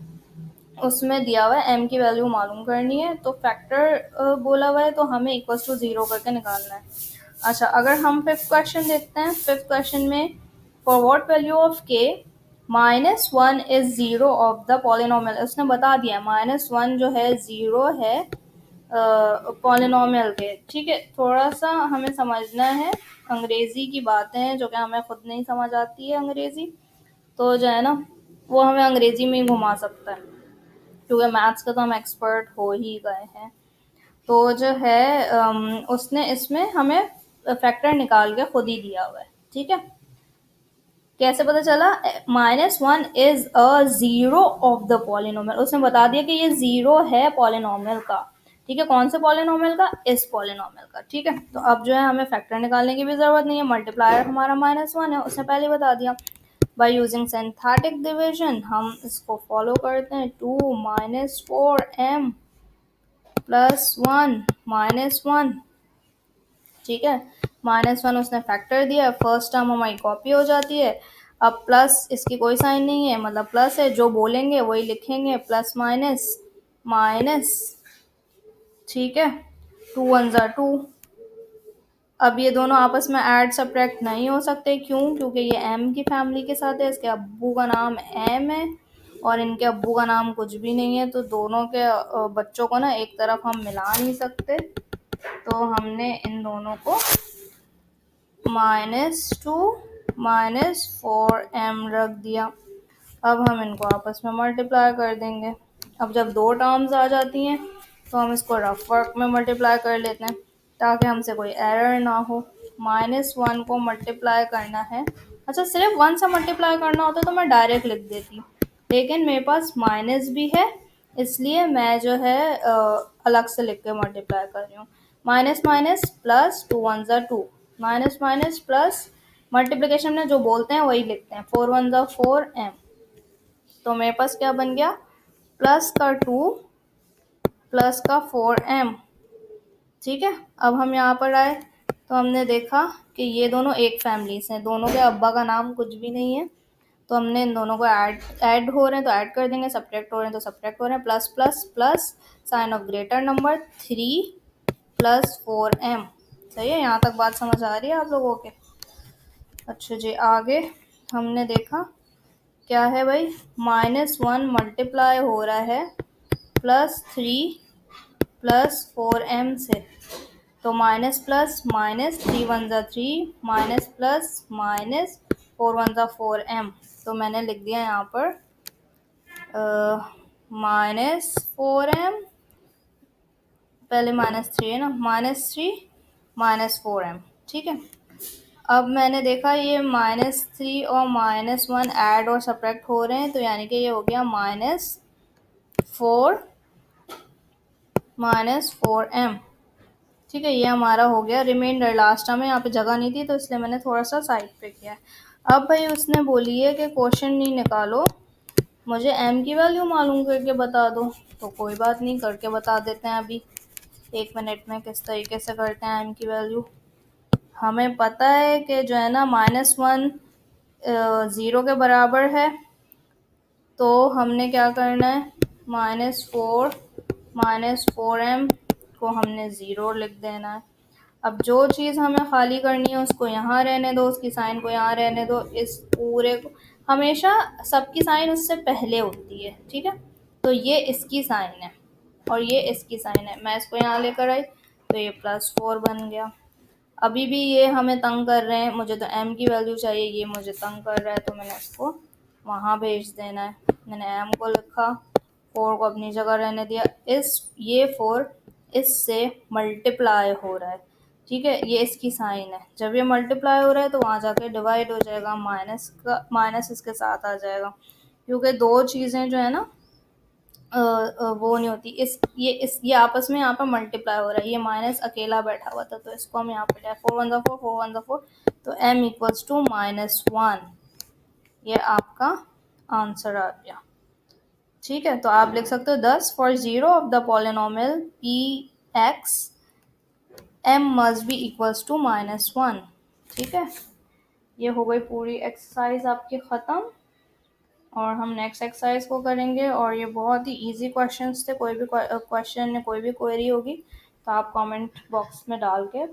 उसमें दिया हुआ है m की वैल्यू मालूम करनी है, तो फैक्टर बोला हुआ है तो हमें इक्वल्स टू 0 करके निकालना है। अच्छा, अगर हम फिफ्थ क्वेश्चन देखते हैं, फिफ्थ क्वेश्चन में for what value of k minus 1 is 0 of the polynomial, उसने बता दिया है माइनस 1 जो है 0 है पॉलिनोमियल के। ठीक है, थोड़ा सा हमें समझना है, अंग्रेज़ी की बातें हैं जो कि हमें खुद नहीं समझ आती है अंग्रेज़ी, तो जो है ना वो हमें अंग्रेज़ी में ही घुमा सकता है, क्योंकि मैथ्स का तो हम एक्सपर्ट हो ही गए हैं। तो जो है उसने इसमें हमें फैक्टर निकाल के खुद ही दिया हुआ है। ठीक है, कैसे पता चला, minus 1 is a zero of the polynomial, उसने बता दिया कि ये जीरो है पॉलिनोमियल का। ठीक है, कौन से पॉलिनोमियल का, इस पॉलिनोमियल का। ठीक है, तो अब जो है हमें फैक्टर निकालने की भी जरूरत नहीं है, मल्टीप्लायर हमारा माइनस 1 है, उसने पहले बता दिया। बाय यूजिंग सिंथेटिक डिविजन हम इसको फॉलो करते हैं, 2 माइनस 4m प्लस 1 माइनस 1। ठीक है, माइनस 1 उसने फैक्टर दिया, फर्स्ट टर्म हमारी कॉपी हो जाती है। अब प्लस, इसकी कोई साइन नहीं है, मतलब प्लस है, जो बोलेंगे वही लिखेंगे, प्लस माइनस माइनस। ठीक है, 2 1 ज़ा 2। अब ये दोनों आपस में ऐड सब्ट्रैक्ट नहीं हो सकते, क्यों, क्योंकि ये m की फैमिली के साथ है, इसके अब्बू का नाम m है और इनके अब्बू का नाम कुछ भी नहीं है, तो दोनों के बच्चों को ना एक तरफ हम मिला नहीं सकते, तो हमने इन दोनों को -2 -4m रख दिया। अब हम इनको आपस में मल्टीप्लाई कर देंगे। अब जब दो टर्म्स आ जाती हैं तो हम इसको रफ वर्क में मल्टीप्लाई कर लेते हैं, ताकि हमसे कोई एरर ना हो। -1 को मल्टीप्लाई करना है, अच्छा सिर्फ 1 से मल्टीप्लाई करना होता तो मैं डायरेक्ट लिख देती, लेकिन मेरे पास माइनस भी है, इसलिए मैं जो है अलग से लिख के मल्टीप्लाई कर रही हूँ। माइनस माइनस प्लस, 2 1 ज़ा 2, माइनस माइनस प्लस, मल्टीप्लिकेशन में जो बोलते हैं वही लिखते हैं, 4 1 ज़ा 4m, तो मेरे पास क्या बन गया, प्लस का 2 प्लस का 4m। ठीक है, अब हम यहाँ पर आए तो हमने देखा कि ये दोनों एक फैमिली से हैं, दोनों के अब्बा का नाम कुछ भी नहीं है, तो हमने इन दोनों को ऐड हो रहे हैं तो ऐड कर देंगे, सब्ट्रैक्ट हो रहे हैं तो सब्ट्रैक्ट हो रहे हैं, plus plus plus, sign of greater number 3 plus 4m। सही है, यहाँ तक बात समझ आ रही है आप लोगों के। अच्छा जी, आगे हमने देखा क्या है भाई, -1 मल्टीप्लाई हो रहा है +3 प्लस 4m से, तो माइनस प्लस माइनस, 3 1 ज़ा 3, माइनस प्लस माइनस, 4 1 ज़ा 4m, तो मैंने लिख दिया यहाँ पर -4m, पहले -3 है ना, -3 -4m। ठीक है, अब मैंने देखा ये -3 और -1 ऐड और सब्ट्रैक्ट हो रहे हैं, तो यानी कि ये हो गया -4 -4m। ठीक है, ये हमारा हो गया रिमाइंडर, लास्ट में यहाँ पे जगह नहीं थी तो इसलिए मैंने थोड़ा सा साइड पे किया। अब भाई उसने बोली है कि क्वेश्चन नहीं निकालो, मुझे m की वैल्यू मालूम करके बता दो, तो कोई बात नहीं, करके बता देते हैं अभी 1 मिनट में किस तरीके से करते हैं m की वैल्यू। हमें पता है कि जो है ना -1 ज़ीरो के बराबर है, तो हमने क्या करना है, -4 -4m को हमने ज़ीरो लिख देना है। अब जो चीज़ हमें खाली करनी है उसको यहाँ रहने दो, उसकी साइन को यहाँ रहने दो, इस पूरे को हमेशा सबकी साइन उससे पहले होती है। ठीक है, तो ये इसकी साइन है, और ये इसकी साइन है। मैं इसको यहाँ लेकर आई तो ये +4 बन गया। अभी भी ये हमें तंग कर रहे हैं, मुझे तो m की वैल्यू चाहिए, ये मुझे तंग कर रहा है तो मैंने इसको वहाँ भेज देना है। मैंने m को लिखा, 4 को अपनी जगह रहने दिया। ये 4 इससे मल्टीप्लाई हो रहा है, ठीक है, ये इसकी साइन है। जब ये मल्टीप्लाई हो रहा है तो वहाँ जाके डिवाइड हो जाएगा, माइनस इसके साथ आ जाएगा, क्योंकि दो चीज़ें जो है ना वो नहीं होती। ये आपस में यहाँ पर मल्टीप्लाई हो रहा है, ये माइनस अकेला बैठा हुआ था तो इसको हम यहाँ पे लिया 4 1 4 4 1 4, तो m इक्वल्स टू -1। ये आपका आंसर आ गया, ठीक है। तो आप लिख सकते हो 10 for 0 of the polynomial P X m must be equals to -1, ठीक है। ये हो गई पूरी एक्सरसाइज आपकी ख़त्म, और हम नेक्स्ट एक्सरसाइज को करेंगे। और ये बहुत ही इजी क्वेश्चंस थे, कोई भी क्वेश्चन या कोई भी क्वेरी होगी तो आप कमेंट बॉक्स में डाल के